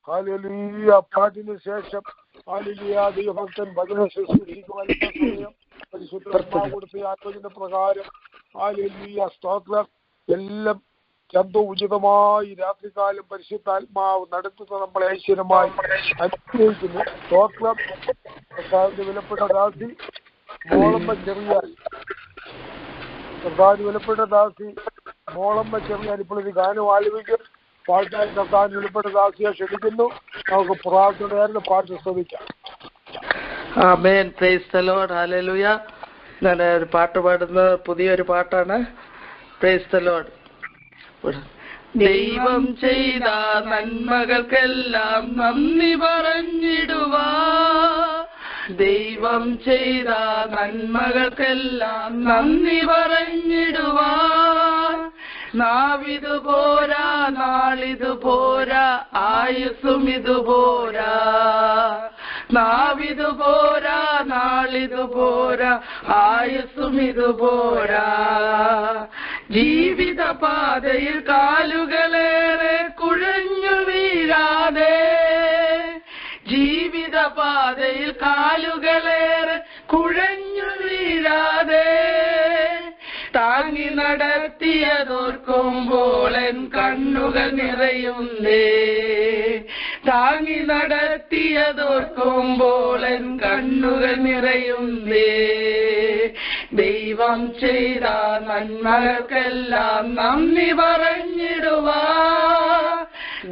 Hallelujah. പാട്ടിന് ശേഷം hallelujah ദൈവഭക്തൻ വചന ശുശ്രൂഷിക്കുവാൻ സമയം പരിശുദ്ധാത്മാവ് കൊടുത്ത ആത്മജന്റെ പ്രകാരം ഹല്ലേലൂയ സ്തോത്രം. എല്ലാം ഉചിതമായി രാത്രികാലം പരിശുദ്ധാത്മാവ് നടത്തുന്ന നമ്മളെ ഐശ്വര്യമായി അനുഗ്രഹിക്കുന്നു. സ്തോത്രം. കർത്താവിന്റെ വിലപ്പെട്ട ദാസി മോളമ്മ ചെറിയാൻ, കർത്താവിന് വിലപ്പെട്ട ദാസി മോളമ്മ ചെറിയാൻ ഇപ്പോൾ ഒരു ഗാനം ആലപിക്കും. പാട്ടാൻ കർത്താവിന് വിലപ്പെട്ട ദാസിയെ ക്ഷണിക്കുന്നു. നമുക്ക് പ്രാർത്ഥനയായിരുന്നു പാട്ട് ശ്രമിക്കാം. ആമേൻ. Praise the lord. ഹല്ലേലൂയ. ഞാൻ ഒരു പാട്ട് പാടുന്ന പുതിയൊരു പാട്ടാണ്. Praise the lord. ദൈവം ചെയ്ത നന്മകൾക്കെല്ലാം നന്ദി പറഞ്ഞിടുവാ, ദൈവം ചെയ്ത നന്മകൾക്കെല്ലാം നന്ദി പറഞ്ഞിടുവാ. നാവിതു പോരാ, നാളിതു പോരാ, ആയുസ്സും ഇതു പോരാ. നാവിതു പോരാ, നാളിതു പോരാ, ആയുസ്സും ഇതു പോരാ. ജീവിത പാതയിൽ കാലുകളേറെ കുഴഞ്ഞു വീഴാതെ, ജീവിത പാതയിൽ കാലുകളേറെ കുഴഞ്ഞു വീഴാതെ, താങ്ങി നടത്തിയതോർക്കുമ്പോൾ എൻ കണ്ണുകൾ നിറയുന്നേ, താങ്ങി നടത്തിയതോർക്കുമ്പോൾ എൻ കണ്ണുകൾ നിറയുന്നേ. ദൈവം ചെയ്ത നന്മകൾക്കെല്ലാം നന്ദി പറഞ്ഞിടുവാ,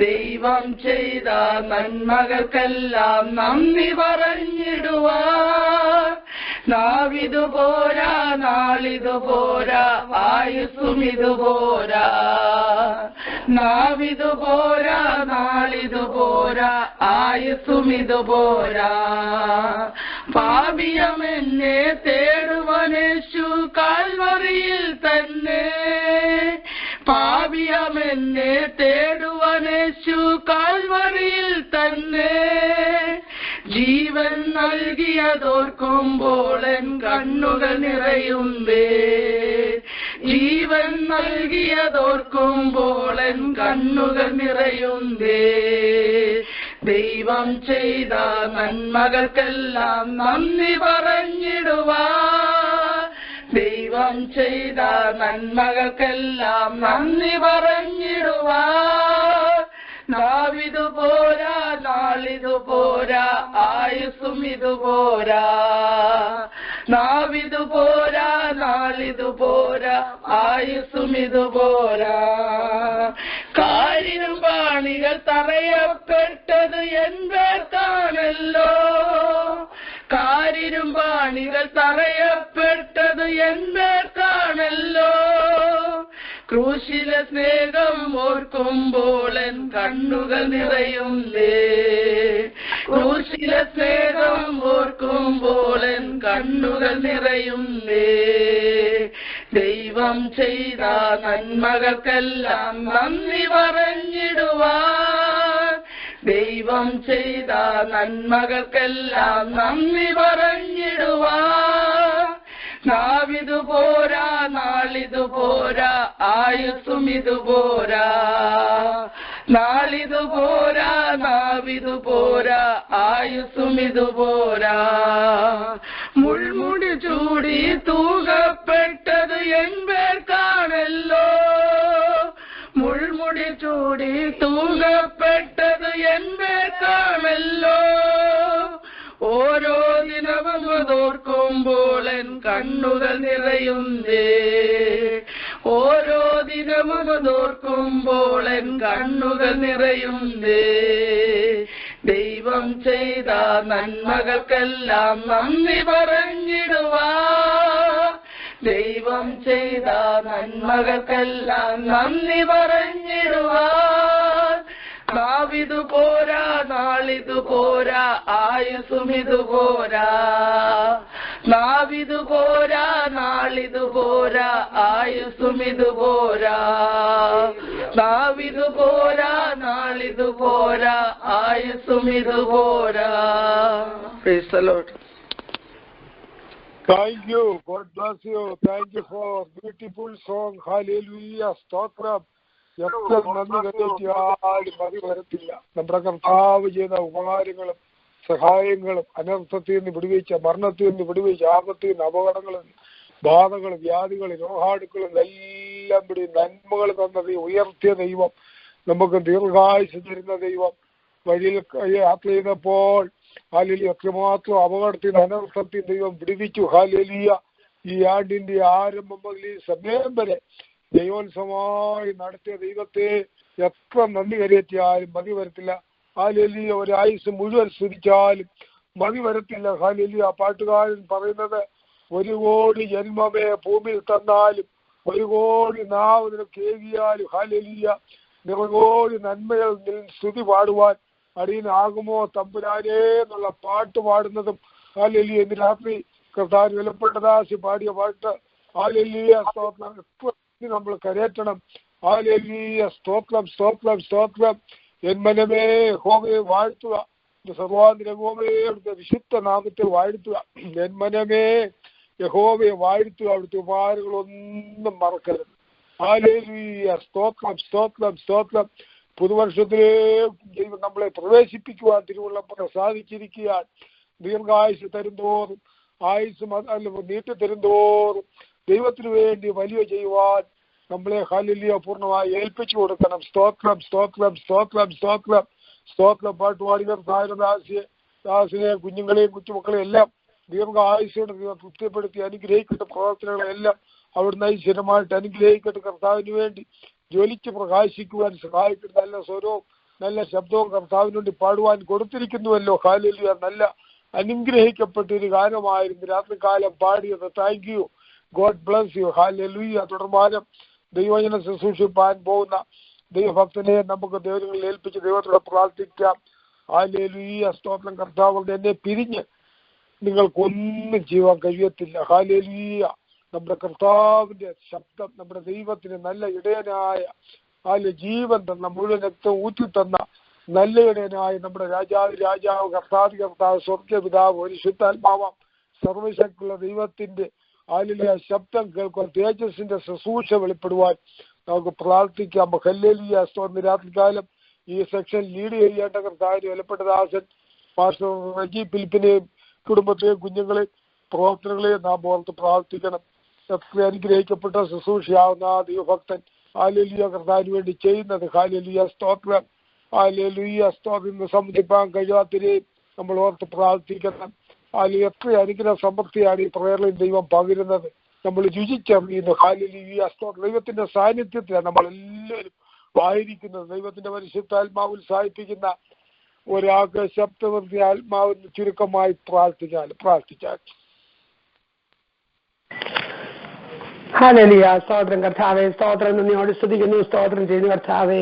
ദൈവം ചെയ്ത നന്മകൾക്കെല്ലാം നന്ദി പറഞ്ഞിടുവാ. നാവിതു പോരാ, നാളിതു പോരാ, ആയുസ്സും ഇതു പോരാ. നാവിതു പോരാ, നാളിതു പോരാ, ആയുസ്സും ഇതു പോരാ. പാപിയമെന്നെ തേടുവനേശു കാൽവറിയിൽ തന്നെ, പാപിയമെന്നെ തേടുവനേശു കാൽവറിയിൽ തന്നെ. ജീവൻ നൽകിയതോർക്കുമ്പോൾ എൻ കണ്ണുകൾ നിറയുന്നേ, ജീവൻ നൽകിയതോർക്കുമ്പോൾ എൻ കണ്ണുകൾ നിറയുന്നേ. ദൈവം ചെയ്ത നന്മകൾക്കെല്ലാം നന്ദി പറഞ്ഞിടുവാ, ദൈവം ചെയ്ത നന്മകൾക്കെല്ലാം നന്ദി പറഞ്ഞിടുവാ. നാവിതു പോരാ, നാളിതു പോരാ, ആയുസ്സും ഇതു പോരാ. നാവിതു പോരാ, നാളിതു പോരാ, ആയുസ്സും ഇതു പോരാ. കാരിനും പാണികൾ തറയപ്പെട്ടത് എൻ പേർക്കാണല്ലോ, കാരിനും പാണികൾ തറയപ്പെട്ടത് എൻ പേർക്കാണല്ലോ. ക്രൂശിലെ സ്നേഹം ഓർക്കുമ്പോൾ എൻ കണ്ണുകൾ നിറയുന്നേ, ക്രൂശിലെ സ്നേഹം ഓർക്കുമ്പോൾ എൻ കണ്ണുകൾ നിറയുന്നേ. ദൈവം ചെയ്ത നന്മകൾക്കെല്ലാം നന്ദി പറഞ്ഞിടുവാ, ദൈവം ചെയ്ത നന്മകൾക്കെല്ലാം നന്ദി പറഞ്ഞിടുവാ. നാവിതു പോരാ, നാളിതു പോരാ, ആയുസ്സും ഇതു പോരാ. നാളിതു പോരാ, നാവിതു പോരാ, ആയുസ്സും ഇതു പോരാ. മുൾമുടി ചൂടി തൂകപ്പെട്ടത് എൻ പേർക്കാണല്ലോ, മുൾമുടി ചൂടി തൂകപ്പെട്ടത് എൻ പേർക്കാണല്ലോ. ഓരോ ദിനവും അതോർക്കുമ്പോൾ എൻ കണ്ണുകൾ നിറയുന്നേ, ഓരോ ദിനവും അതോർക്കുമ്പോൾ എൻ കണ്ണുകൾ നിറയുന്നേ. ദൈവം ചെയ്ത നന്മകൾക്കെല്ലാം നന്ദി പറഞ്ഞിടുവാ, ദൈവം ചെയ്ത നന്മകൾക്കെല്ലാം നന്ദി പറഞ്ഞിടുവാ. നാവിതു പോരാ, നാളിതു പോരാ, ആയുസ്സും ഇതു പോരാ. നാവിതു പോരാ, നാളിതു പോരാ, ആയുസ്സും ഇതു പോരാ. നാവിതു പോരാ, നാളിതു പോരാ, ആയുസ്സും ഇതു പോരാ. Praise the Lord. Thank you. God bless you. Thank you for beautiful song. Hallelujah. Stotram. എത്ര നന്ദി കരേറ്റിയാലും മതി വരത്തില്ല. നമ്മുടെ കർത്താവ് ചെയ്ത ഉപകാരങ്ങളും സഹായങ്ങളും, അനർത്ഥത്തിൽ നിന്ന് വിടുവിച്ച, മരണത്തിൽ നിന്ന് വിടുവിച്ച, ആപത്തിൽ നിന്ന്, അപകടങ്ങളും, ബാധകളും, വ്യാധികളും, രോഗാണുക്കളും എല്ലാം പിടി നന്മകൾ തന്നത് ഉയർത്തിയ ദൈവം, നമുക്ക് ദീർഘായുസ് തരുന്ന ദൈവം, വഴിയിൽ യാത്ര ചെയ്തപ്പോൾ ഹാലേലിയ എത്രമാത്രം അപകടത്തിൽ നിന്ന്, അനർത്ഥത്തിൽ ദൈവം വിടുവിച്ചു. ഹാലേലിയ ഈ ആണ്ടിന്റെ ആരംഭം മുതൽ ഈ സമയം വരെ ദൈവോത്സവമായി നടത്തിയ ദൈവത്തെ എത്ര നന്ദി കരേറ്റിയാലും മതി വരത്തില്ല. ഹാലേലിയ ഒരായുസ് മുഴുവൻ സ്തുതിച്ചാലും മതി വരത്തില്ല. ഹാലേലിയ പാട്ടുകാരൻ പറയുന്നത്, 1 കോടി ജന്മമേ ഭൂമിയിൽ തന്നാലും 1 കോടി നാവ് നിനക്ക് ഏകിയാലും ഹാലേലിയ 100 കോടി നന്മകൾ സ്തുതി പാടുവാൻ അടിയനാകുമോ തമ്പുരാനേ എന്നുള്ള പാട്ട് പാടുന്നതും ഹാലേലിയ ഇന്ന് രാത്രി കർത്താവിന് വിലപ്പെട്ടദാസി പാടിയ പാട്ട്. ഹാലേലിയ സ്തോത്രം നമ്മൾ കരേറ്റണം. ഹാലേലിയ സ്തോത്രം സ്തോത്രം സ്തോത്രം. എൻ മനമേ യഹോവയെ വാഴ്ത്തുക, സർവാന്തര യഹോവയെ അവിടുത്തെ വിശുദ്ധ നാമത്തിൽ വാഴ്ത്തുക. എൻ മനമേ യഹോവയെ വാഴ്ത്തുക, അവിടുത്തെ ഉപകാരങ്ങളൊന്നും മറക്കരുത്. ഹാലേലൂയ സ്തോത്രം സ്തോത്രം സ്തോത്രം. പുതുവർഷത്തിലേക്ക് നമ്മളെ പ്രവേശിപ്പിക്കുവാൻ തിരുവള്ളം സാധിച്ചിരിക്കുകയാണ്. ദീർഘായുസ് തരുന്തോറും, ആയുസ് നീട്ടി തരുന്തോറും ദൈവത്തിന് വേണ്ടി വലിയ ചെയ്യുവാൻ നമ്മളെ ഹാലേലൂയ പൂർണ്ണമായി ഏൽപ്പിച്ചു കൊടുക്കണം. സ്തോത്രം സ്തോത്രം സ്തോത്രം സ്തോത്രം സ്തോത്രം. പാട്ടുപാടികൾ ദാസിനെ, കുഞ്ഞുങ്ങളെയും കൊച്ചുമക്കളെയും എല്ലാം ദീർഘായുസോടെ തൃപ്തിപ്പെടുത്തി അനുഗ്രഹിക്കട്ടെ. പ്രവർത്തനങ്ങളെല്ലാം അവിടുന്ന് ഐശ്വര്യമായിട്ട് അനുഗ്രഹിക്കട്ടെ. കർത്താവിന് വേണ്ടി ജ്വലിച്ച് പ്രകാശിക്കുവാൻ സഹായിക്കട്ടെ. നല്ല സ്വരവും നല്ല ശബ്ദവും കർത്താവിന് വേണ്ടി പാടുവാൻ കൊടുത്തിരിക്കുന്നുവല്ലോ. ഹാലേലൂയ നല്ല അനുഗ്രഹിക്കപ്പെട്ട ഒരു ഗാനമായിരുന്നു രാത്രികാലം പാടിയത്. Thank you, God bless you. ഹാലേലൂയ. തുടർമാനം ദൈവജന ശുശ്രൂഷിപ്പാൻ പോകുന്ന ദൈവഭക്തനെ നമുക്ക് ദൈവങ്ങളിൽ ഏൽപ്പിച്ച് ദൈവത്തോടെ പ്രാർത്ഥിക്കാം. ഹാലേലൂയ സ്തോത്രം. കർത്താവ് എന്നെ പിരിഞ്ഞ് നിങ്ങൾക്കൊന്നും ചെയ്യാൻ കഴിയത്തില്ല. ഹാലേലൂയ. നമ്മുടെ കർത്താവിന്റെ ശബ്ദം, നമ്മുടെ ദൈവത്തിന് നല്ല ഇടയനായ ജീവൻ തന്ന, മുഴുവൻ രക്തം ഊറ്റി തന്ന നല്ല ഇടയനായ നമ്മുടെ രാജാവ് കർത്താവ് സ്വർഗപിതാവ് പരിശുദ്ധാത്മാവാം സർവശക്തിയുള്ള ദൈവത്തിന്റെ ഹാലേലൂയ ശബ്ദം കേൾക്കാൻ, തേജസ്സിന്റെ ശുശ്രൂഷ വെളിപ്പെടുവാൻ നമുക്ക് പ്രാർത്ഥിക്കാം. ഹല്ലേലൂയ സ്തോത്രം. രാത്രികാലം ഈ സെക്ഷൻ ലീഡ് ചെയ്യേണ്ട കർത്താവിന് വിലപ്പെട്ട ദാസൻ പാസ്റ്റർ റജി ഫിലിപ്പിനെയും കുടുംബത്തെയും കുഞ്ഞുങ്ങളെയും പ്രവർത്തനങ്ങളെയും നാം ഓർത്ത് പ്രാർത്ഥിക്കണം. എത്ര അനുഗ്രഹിക്കപ്പെട്ട ശുശ്രൂഷയാവുന്ന ആ ദൈവഭക്തൻ ഹാലേലൂയ കർത്താവിന് വേണ്ടി ചെയ്യുന്നത്. ഹാലേലൂയ സ്തോത്രം. ഹാലേലൂയ സ്തോത്രം. ഇന്ന് സംബന്ധിപ്പാൻ കഴിയാത്തവരെയും നമ്മൾ ഓർത്ത് പ്രാർത്ഥിക്കണം. ഹാലേലൂയ എത്ര അനുഗ്രഹ സമൃദ്ധിയാണ് ഈ പ്രേയറിൽ ദൈവം പകരുന്നത്. നമ്മൾ രുചിച്ചറിയുന്നു. ഹാലേലൂയ സ്തോത്രം. ദൈവത്തിന്റെ സാന്നിധ്യത്തിലാണ് നമ്മളെല്ലാവരും ആയിരിക്കുന്നത്. ദൈവത്തിന്റെ പരിശുദ്ധാത്മാവ് ഉത്സാഹിപ്പിക്കുന്ന ഒരാൾക്ക് ശബ്ദവൃത്തി ആത്മാവിന് ചുരുക്കമായി പ്രാർത്ഥിച്ചാൽ ഹല്ലേലൂയ. സ്തോത്രം കർത്താവേ, സ്തോത്രം നന്ദിയോട് സ്തുതിക്കുന്നു, സ്തോത്രം ചെയ്യുന്നു കർത്താവേ.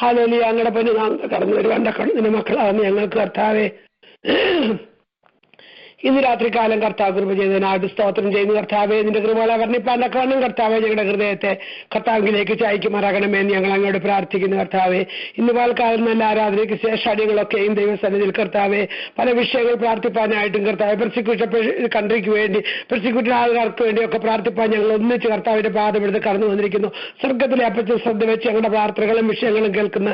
ഹല്ലേലൂയ. അങ്ങയുടെ പനി കടന്നു വരുവാൻ നിന്റെ മക്കളാണ് ഞങ്ങൾക്ക് കർത്താവേ. ഇന്ന് രാത്രികാലം കർത്താവ് കൃപ ചെയ്തതിനായിട്ട് സ്തോത്രം ചെയ്യുന്നു കർത്താവേ. നിന്റെ കൃപകളെ വർണ്ണിപ്പാനൊക്കെ കർത്താവെ ഞങ്ങളുടെ ഹൃദയത്തെ കർത്താവിലേക്ക് ചായ്ക്കുമാറാകണമെന്ന് ഞങ്ങൾ അങ്ങോട്ട് പ്രാർത്ഥിക്കുന്നു കർത്താവെ. ഇന്ന് പാൽക്കാലം നല്ല ആരാധനയ്ക്ക് ശേഷം അടികളൊക്കെയും ദൈവസന്നിധിയിൽ കർത്താവെ പല വിഷയങ്ങൾ പ്രാർത്ഥിപ്പാനായിട്ടും കർത്താവ് കൺട്രിക്ക് വേണ്ടി, പ്രോസിക്യൂട്ടഡ് ആളുകാർക്ക് വേണ്ടിയൊക്കെ പ്രാർത്ഥിപ്പാൻ ഞങ്ങൾ ഒന്നിച്ച് കർത്താവിന്റെ പാദമെടുത്ത് കടന്നു വന്നിരിക്കുന്നു. സ്വർഗത്തിലെ അപ്പച്ച ശ്രദ്ധ വെച്ച് ഞങ്ങളുടെ പ്രാർത്ഥനകളും വിഷയങ്ങളും കേൾക്കുന്ന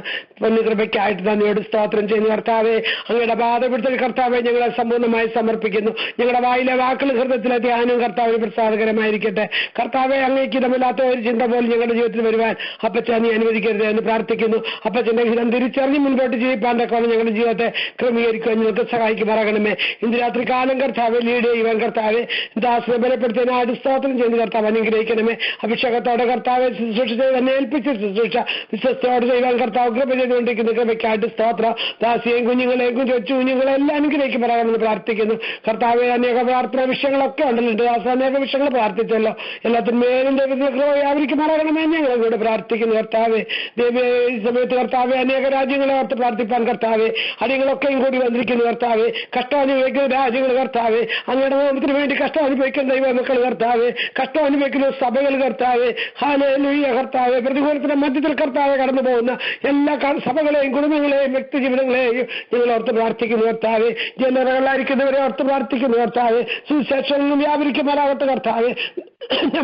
കൃപയ്ക്കായിട്ട് നന്ദിയോട് സ്തോത്രം ചെയ്യുന്നു കർത്താവെ. അങ്ങയുടെ പാദമെടുത്ത് കർത്താവെ ഞങ്ങളെ സമ്പൂർണ്ണമായി സമർപ്പിക്കുന്നു. ഞങ്ങളുടെ വായിലെ വാക്കുകൾ ഹൃദയത്തിലെ ധ്യാനം കർത്താവിന് പ്രസാദകരമായിരിക്കട്ടെ. കർത്താവെ, അങ്ങേക്ക് തമ്മിലാത്ത ഒരു ചിന്ത പോലും ഞങ്ങളുടെ ജീവിതത്തിൽ വരുവാൻ അപ്പച്ച നീ അനുവദിക്കരുത് എന്ന് പ്രാർത്ഥിക്കുന്നു. അപ്പച്ചന്റെ ഹിതം തിരിച്ചറിഞ്ഞ് മുൻപോട്ട് ജീവിപ്പാൻ തക്കവണ്ണം ഞങ്ങളുടെ ജീവിതത്തെ ക്രമീകരിക്കുവാൻ നിങ്ങൾക്ക് സഹായിക്കുമാറാകണമേ. ഇന്ന് രാത്രി കാലം കർത്താവെ ലീഡ് ചെയ്യുവാൻ കർത്താവെ ദാസനെ ബലപ്പെടുത്തിയതിനായിട്ട് സ്തോത്രം ചെയ്യുന്ന കർത്താവ് അനുഗ്രഹിക്കണമേ. അഭിഷേകത്തോടെ കർത്താവെ ശുശ്രൂഷ തന്നെ ഏൽപ്പിച്ച് ശുശ്രൂഷ വിശ്വസ്തയോടെ ചെയ്യുവാൻ കർത്താവ് കൃപ ചെയ്തുകൊണ്ടിരിക്കുന്ന കൃപയ്ക്കായിട്ട് സ്തോത്രം. ദാസിയെയും കുഞ്ഞുങ്ങളെയും കൊച്ചു കുഞ്ഞുങ്ങളെല്ലാം അനുഗ്രഹിക്കുമാറാകണമെന്ന് പ്രാർത്ഥിക്കുന്നു കർത്താവെ. അനേക പ്രാർത്ഥന വിഷയങ്ങളൊക്കെ ഉണ്ടല്ലോ, അനേക വിഷയങ്ങൾ പ്രാർത്ഥിച്ചല്ലോ. എല്ലാത്തിനും മേലും ദൈവത്തിന് വ്യാപരിക്കുമാറാകണമേ ഞങ്ങൾ കൂടെ പ്രാർത്ഥിക്കുന്നു കർത്താവെ. ഈ സമയത്ത് കർത്താവെ അനേക രാജ്യങ്ങളെ ഓർത്ത് പ്രാർത്ഥിപ്പാൻ കർത്താവെ അടികളൊക്കെയും കൂടി വന്നിരിക്കുന്നു കർത്താവെ. കഷ്ടം അനുഭവിക്കുന്ന രാജ്യങ്ങൾ കർത്താവെ, അങ്ങയുടെ നാമത്തിന് വേണ്ടി കഷ്ടം അനുഭവിക്കുന്ന ദൈവമക്കൾ കർത്താവെ, കഷ്ടം അനുഭവിക്കുന്ന സഭകൾ കർത്താവെ. ഹല്ലേലൂയ കർത്താവെ. പ്രതികൂലത്തിന്റെ മധ്യത്തിൽ കർത്താവെ കടന്നു പോകുന്ന എല്ലാ സഭകളെയും കുടുംബങ്ങളെയും വ്യക്തി ജീവിതങ്ങളെയും ഞങ്ങൾ ഓർത്ത് പ്രാർത്ഥിക്കുന്നു കർത്താവെ. ജനറകളായിരിക്കുന്നവരെ ഓർത്ത് പ്രാർത്ഥിക്കുന്നു കർത്താവെ. സുവിശേഷങ്ങളിൽ വ്യാപരിക്കുമാറാകട്ടെ കർത്താവെ.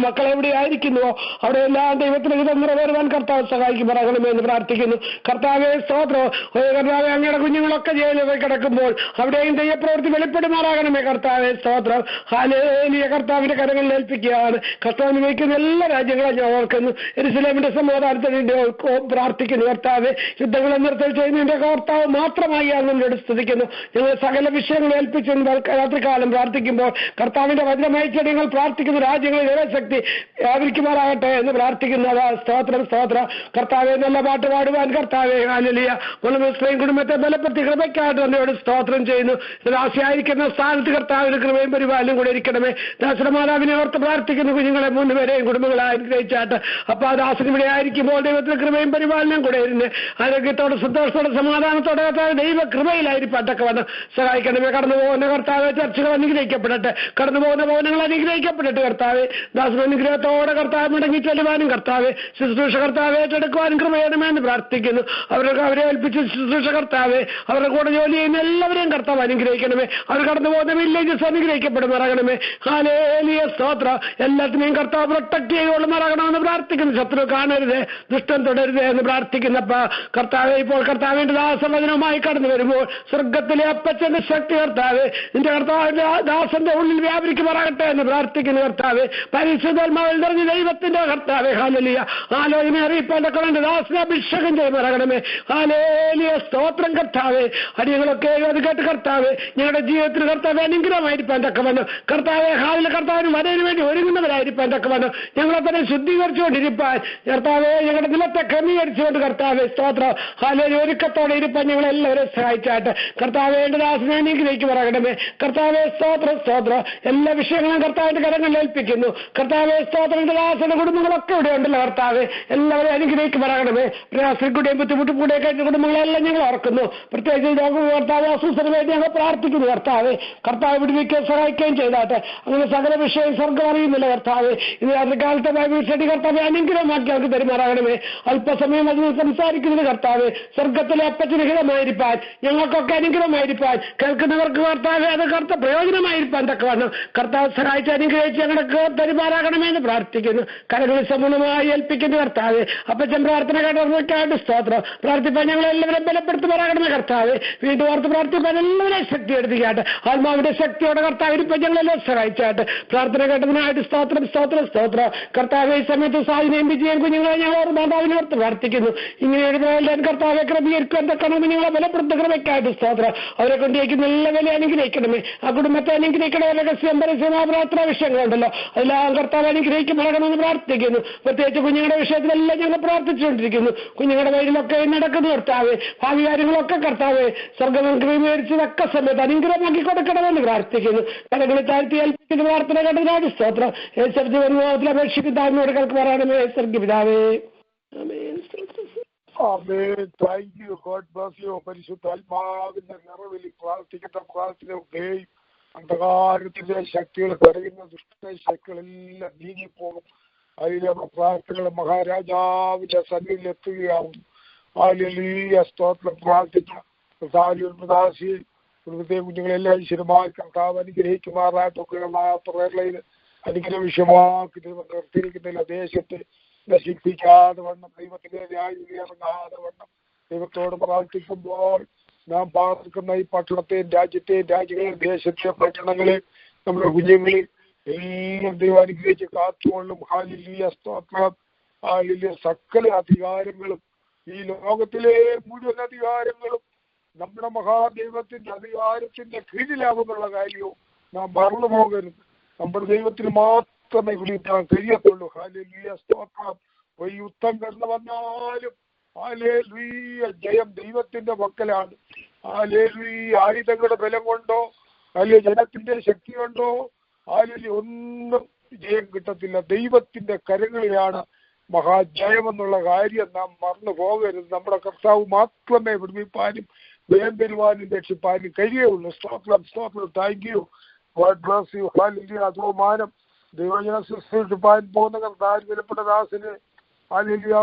മക്കൾ എവിടെയായിരിക്കുന്നുവോ അവിടെ എല്ലാം ദൈവത്തിന് ഹിതം നിറവേറുവാൻ കർത്താവ് സഹായിക്കുമാറാകണമേ എന്ന് പ്രാർത്ഥിക്കുന്നു. കർത്താവേ സ്തോത്രം. കർത്താവെ അങ്ങയുടെ കുഞ്ഞുങ്ങളൊക്കെ ജയിലിൽ പോയി കിടക്കുമ്പോൾ അവിടെയും ദൈവപ്രവൃത്തി വെളിപ്പെടുമാറാകണമേ കർത്താവെ സ്തോത്രം. ഹല്ലേലൂയ. കർത്താവിന്റെ കരങ്ങളിൽ ഏൽപ്പിക്കുകയാണ്. കർത്താവിന് വയ്ക്കുന്ന എല്ലാ രാജ്യങ്ങളും ഞാൻ ഓർക്കുന്നു. യെരൂശലേമിന്റെ സമാധാനത്തിന് പ്രാർത്ഥിക്കുന്നു. കർത്താവെ യുദ്ധങ്ങളെ നിർത്തൽ ചെയ്യുന്നതിന്റെ കർത്താവ് മാത്രമായി നമ്മളോട് സ്തുതിക്കുന്നു. ഞങ്ങൾ സകല വിഷയങ്ങൾ ഏൽപ്പിച്ച് രാത്രികാലം പ്രാർത്ഥിക്കുമ്പോൾ കർത്താവിന്റെ വചനമയച്ച് ഞങ്ങൾ പ്രാർത്ഥിക്കുന്ന രാജ്യങ്ങളിൽ ദൈവശക്തി വ്യാപരിക്കുമാറാകട്ടെ എന്ന് പ്രാർത്ഥിക്കുന്നു. സ്തോത്രം സ്തോത്രം. കർത്താവെ നല്ല പാട്ട് പാടുവാൻ കർത്താവെ ഹല്ലേലൂയ മുസ്ലിം കുടുംബത്തെ ബലപ്പെടുത്തി കൃപയ്ക്കായിട്ട് എന്നോട് സ്തോത്രം ചെയ്യുന്നു. ദാസിയായിരിക്കുന്ന സ്ഥാനത്ത് കർത്താവിന് കൃപയും പരിപാലനം കൂടെ ഇരിക്കണമേ. ദാസമാതാവിനെ ഓർത്ത് പ്രാർത്ഥിക്കുന്നു. കുഞ്ഞുങ്ങളെ 3 പേരെയും കുടുംബങ്ങളെ അനുഗ്രഹിച്ചാട്ട് അപ്പൊ ആ ദാസൻ ഇവിടെ ആയിരിക്കുമ്പോൾ ദൈവത്തിന് കൃപയും പരിപാലനം കൂടെ ഇരുന്ന് ആരോഗ്യത്തോടെ സന്തോഷത്തോടെ സമാധാനത്തോടെ ദൈവ കൃപയിലായിരിക്കും വന്ന് സഹായിക്കണമേ. കടന്നു പോകുന്ന കർത്താവ് ചർച്ചകൾ അനുഗ്രഹിക്കപ്പെടട്ടെ. കടന്നു പോകുന്ന ഭവനങ്ങൾ അനുഗ്രഹിക്കപ്പെടട്ടെ. കർത്താവ് ദാസൻ അനുഗ്രഹത്തോടെ കർത്താവ് മടങ്ങി ചെല്ലുവാനും കർത്താവ് ശുശ്രൂഷ കർത്താവ് ഏറ്റെടുക്കുവാനും കൃപയണമെന്ന് പ്രാർത്ഥിക്കുന്നു. അവരെ ഏൽപ്പിച്ച് ശുശ്രൂഷ കർത്താവ് അവരുടെ കൂടെ ജോലി ചെയ്യുന്ന എല്ലാവരെയും കർത്താവ് അനുഗ്രഹിക്കണമേ. അവർ കടന്നു പോകുന്ന വില്ലേജസ് അനുഗ്രഹിക്കപ്പെടുമാറാകണമേ. ഹല്ലേലൂയ സ്തോത്രം. എല്ലാത്തിനെയും കർത്താവ് പ്രൊട്ടക്ട് ചെയ്യുകൊള്ളുമാറാകണമെന്ന് പ്രാർത്ഥിക്കുന്നു. ശത്രു കാണരുത്, ദുഷ്ടൻ തുടരുത് എന്ന് പ്രാർത്ഥിക്കുന്നപ്പ കർത്താവ് ഇപ്പോൾ കർത്താവിന്റെ ദാസവചനവുമായി കടന്നു വരുമ്പോൾ സ്വർഗത്തിലെ അപ്പച്ചന്റെ ശക്തി കർത്താവ് നിന്റെ കർത്താവിന്റെ ദാസന്റെ ഉള്ളിൽ വ്യാപരിക്കുമാറാകട്ടെ എന്ന് പ്രാർത്ഥിക്കുന്നു. കർത്താവ് പരിശുദ്ധാത്മാവിൽ നിറഞ്ഞ ദൈവത്തിന്റെ കർത്താവ് ഹല്ലേലൂയ ആലോചന അറിയിപ്പാന്റെ കടന്റെ ദാസനെ അഭിഷേകം ചെയ്യുമാറാകണമേ. ഹല്ലേലൂയ സ്തോത്രം. കർത്താവ് അടിയങ്ങളൊക്കെ അത് കേട്ട് കർത്താവ് ഞങ്ങളുടെ ജീവിതത്തിൽ കർത്താവ് അനുഗ്രഹമായിരിക്കാൻ തക്കവണ്ണം കർത്താവ് ഹാലിലെ കർത്താവിന് വരവിന് വേണ്ടി ഒരുങ്ങുന്നവരായിരിക്കാൻ തക്കവണ്ണം ഞങ്ങളെ തന്നെ ശുദ്ധീകരിച്ചുകൊണ്ടിരിപ്പാൻ കർത്താവ് ഞങ്ങളുടെ നിലത്തെ ക്രമീകരിച്ചുകൊണ്ട് കർത്താവ് സ്തോത്രം ഹാലൊരു ഒരുക്കത്തോടെ ഇരുപ്പാൻ ഞങ്ങളെല്ലാവരും സഹായിച്ചാട്ട് കർത്താവ് എന്റെ ദാസനെ അനുഗ്രഹിക്കുമാറാകണമേ. കർത്താവ് സ്തോത്രം സ്തോത്രം. എല്ലാ വിഷയങ്ങളും കർത്താവിന്റെ കരങ്ങളിൽ ഏൽപ്പിക്കുന്നു. കർത്താവ് സ്തോത്രത്തിന്റെ ദാസന്റെ കുടുംബങ്ങളൊക്കെ ഇവിടെ ഉണ്ടല്ലോ. കർത്താവ് എല്ലാവരും അനുഗ്രഹിക്കുമാറാകണമേ. പ്രയാസക്കൂടെയും ബുദ്ധിമുട്ടുകൂടെ കഴിഞ്ഞ കുടുംബങ്ങളെല്ലാം ഞങ്ങൾ ഓർക്കുന്നു. പ്രത്യേകിച്ച് കർത്താവ് അസ്വസ്ഥതയായിട്ട് ഞങ്ങൾ പ്രാർത്ഥിക്കുന്നു. കർത്താവ് വിടുവിക്കുകയും സഹായിക്കുകയും ചെയ്താട്ടെ. അങ്ങനെ സകല വിഷയം സ്വർഗം അറിയുന്നില്ല കർത്താവ്. ഇന്ന് രാത്രികാലത്തെ ബൈബിൾ സ്റ്റഡി കർത്താവ് അനുഗ്രഹമാക്കി അവർക്ക് പെരുമാറാകണമേ. അല്പസമയം അതിന് സംസാരിക്കുന്നത് കർത്താവ് സ്വർഗത്തിലെ അപ്പത്തിന് ഹിതമായിരിക്കാൻ ഞങ്ങൾക്കൊക്കെ അനുഗ്രഹമായിരിക്കാൻ കേൾക്കുന്നവർക്ക് കർത്താവ് അത് പ്രയോജനമായിരിക്കാൻ തക്കവണ്ണം കർത്താവ് സഹായിച്ച് അനുഗ്രഹിച്ച് ഞങ്ങൾക്ക് പെരുമാറാകണമെന്ന് പ്രാർത്ഥിക്കുന്നു. കരകളിൽ സമ്പൂർണ്ണമായി ഏൽപ്പിക്കുന്ന കർത്താവ് അപ്പച്ചൻ പ്രാർത്ഥന കേട്ടവർക്കായിട്ട് സ്തോത്രം. പ്രാർത്ഥിപ്പാൻ ഞങ്ങളെല്ലാവരും ബലപ്പെടുത്തുമാറാകണമേ കർത്താവ്. വീണ്ടും ഓർത്ത് പ്രാർത്ഥിപ്പാൻ എല്ലാവരെയും ശക്തി എടുത്തിക്കാട്ട് ആത്മാവിന്റെ ശക്തിയോടെ കർത്താവ് ഇപ്പം ഞങ്ങളെല്ലാം സഹായിച്ചാട്ട് പ്രാർത്ഥന കേട്ടതിനായിട്ട് സ്തോത്രം സ്തോത്രം സ്തോത്രം. കർത്താവ് ഈ സമയത്ത് സാധനയും വിജയം കുഞ്ഞുങ്ങളെ ഞങ്ങൾ മാതാവിനോർത്ത് പ്രാർത്ഥിക്കുന്നു. ഇങ്ങനെയൊരു പ്രയോജനം കർത്താവെ ക്രമീകരിക്കാൻ തക്കണമെന്ന് നിങ്ങളെ ബലപ്പെടുത്ത ക്രമയ്ക്കായിട്ട് സ്തോത്രം. അവരെ കൊണ്ടിരിക്കുന്ന എല്ലാ വില അനുഗ്രഹിക്കണമേ. ആ കുടുംബത്തെ അനുഗ്രഹിക്കണമേ. രഹസ്യം പരസ്യമായ പ്രാർത്ഥനാ വിഷയങ്ങളുണ്ടല്ലോ അതെല്ലാം കർത്താവ് അനുഗ്രഹിക്കുമാറാകണമെന്ന് പ്രാർത്ഥിക്കുന്നു. പ്രത്യേകിച്ച് കുഞ്ഞുങ്ങളുടെ വിഷയത്തിലെല്ലാം ഞങ്ങൾ പ്രാർത്ഥിച്ചുകൊണ്ടിരിക്കുന്നു. കുഞ്ഞുങ്ങളുടെ വഴിയിലൊക്കെ നടക്കുന്ന കർത്താവ് ഭാവി കാര്യങ്ങളൊക്കെ കർത്താവ് സ്വർഗം ക്രമീകരിച്ചതൊക്കെ സമയത്ത് അനുഗ്രഹമാക്കി കൊടുക്കണമെന്ന് പ്രാർത്ഥിക്കുന്നു. കരകളിൽ താഴ്ത്തി ഏൽപ്പിക്കുന്ന പ്രാർത്ഥന കേട്ടതിനായിട്ട് സ്തോത്രം. യേശുവിൽ അപേക്ഷിക്കുന്നവരോട് കേൾക്കുമാറാകണമേ സ്വർഗ്ഗപിതാവേ. പരിശുദ്ധാത്മാവിന്റെ നിറവിൽ പ്രാർത്ഥിക്കുന്ന പ്രാർത്ഥനയൊക്കെയും അന്ധകാരത്തിന്റെ ശക്തികൾ കരയുന്ന ദുഷ്ട ശക്തികളെല്ലാം നീങ്ങിപ്പോകും. അതിലെ പ്രാർത്ഥനകൾ മഹാരാജാവിന്റെ സന്നിധിയിൽ എത്തുകയാവും. ഹല്ലേലൂയ സ്തോത്രം. പ്രാർത്ഥിക്കാം പ്രധാനദാസിയെ കുടുംബത്തെ കുഞ്ഞുങ്ങളെല്ലാം ഈശ്വരമായി കർത്താവ് അനുഗ്രഹിക്കുമാറായിട്ടൊക്കെയുള്ള പ്രേരണയിൽ അനുഗ്രഹ വിഷയമാക്കി നിർത്തിയിരിക്കുന്നില്ല. ദേശത്തെ നശിപ്പിക്കാതെ വണ്ണം ദൈവത്തിന്റെ രാജ്യം ഇറങ്ങാതെ വണ്ണം ദൈവത്തോട് പ്രാർത്ഥിക്കുമ്പോൾ നാം പാർക്കുന്ന ഈ പട്ടണത്തെയും രാജ്യത്തെയും രാജ്യങ്ങളെയും ദേശത്തെ പട്ടണങ്ങളെ നമ്മുടെ കുഞ്ഞുങ്ങളെ എല്ലാം ദൈവം അനുഗ്രഹിച്ച് കാത്തുകൊള്ളും. ഹല്ലേലൂയ സ്തോത്രം. ഹല്ലേലൂയ. സകല അധികാരങ്ങളും ഈ ലോകത്തിലെ മുഴുവൻ അധികാരങ്ങളും നമ്മുടെ മഹാദൈവത്തിന്റെ അധികാരത്തിന്റെ കീഴിലാകുന്നുള്ള കാര്യവും നാം മറന്നു പോകരുത്. നമ്മുടെ ദൈവത്തിന് മാത്രമേ വിളിക്കാൻ കഴിയത്തുള്ളൂ. ഹല്ലേലൂയ സ്തോത്രം. ഈ യുദ്ധം കടന്നു വന്നാലും ഹല്ലേലൂയ ജയം ദൈവത്തിന്റെ പക്കലാണ്. ഹല്ലേലൂയ ആയുധങ്ങളുടെ ബലം കൊണ്ടോ അല്ലെ ജനത്തിന്റെ ശക്തി കൊണ്ടോ ഹല്ലേലൂയ ഒന്നും ജയം കിട്ടത്തില്ല. ദൈവത്തിന്റെ കരങ്ങളിലാണ് മഹാജയമെന്നുള്ള കാര്യം നാം മറന്നു പോകരുത്. നമ്മുടെ കർത്താവ് മാത്രമേ വിടുവിപ്പാനും വേഗം തരുവാനും രക്ഷിപ്പാനും കഴിയുള്ളൂ. സ്തോത്രം സ്തോത്രം. Thank you. God bless you. ഹല്ലേലൂയ. അധോമാനം ദൈവജന ശുശ്രൂഷിപ്പാൻ പോകുന്ന കർത്താവിന് വിലപ്പെട്ട ദാസിനെ ഹല്ലേലൂയ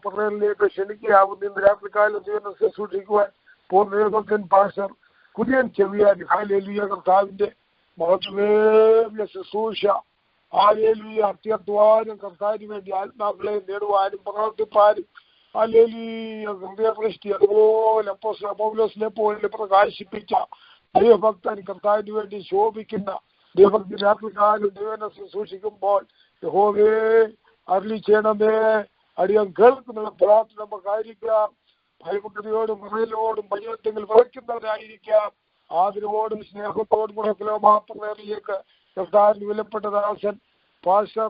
പ്രേരണയിലേക്ക് ക്ഷണിക്കുകയാവുന്നു. ഇന്ന് രാത്രികാലം ദൈവം ശുശ്രൂഷിക്കുവാൻ പോകുന്ന പാസ്റ്റർ കുര്യൻ ചെവിയാൻ ഹല്ലേലൂയ കർത്താവിന്റെ മഹത്വമേറിയ ശുശ്രൂഷ ഹല്ലേലൂയ. അത്യധ്വാനം കർത്താവിന് വേണ്ടി ആത്മാക്കളെ നേടുവാനും പ്രവർത്തിപ്പാനും ഹല്ലേലൂയ ഹൃദയപൃഷ്ടി അതുപോലെ പൗലോസിനെ പോലെ പ്രകാശിപ്പിച്ച ദൈവഭക്തൻ കർത്താവിന് വേണ്ടി ശോഭിക്കുന്ന ദൈവഭക്തി രാത്രികാലം ദൈവനെ ശുശ്രൂഷിക്കുമ്പോൾ യഹോവേ അരുളി ചെയ്യണമേ, അടിയാൻ കേൾക്കുന്ന പ്രാർത്ഥന നമുക്കായിരിക്കാം. ഭയഭക്തിയോടും മറയിലോടും ഭയത്തിൽ വിളയ്ക്കുന്നവരായിരിക്കാം. ആദരവോടും സ്നേഹത്തോടും കൂടെ മാത്രമേറിയേക്ക് കർത്താവിന് വിലപ്പെട്ട ദാസൻ പാസ്റ്റർ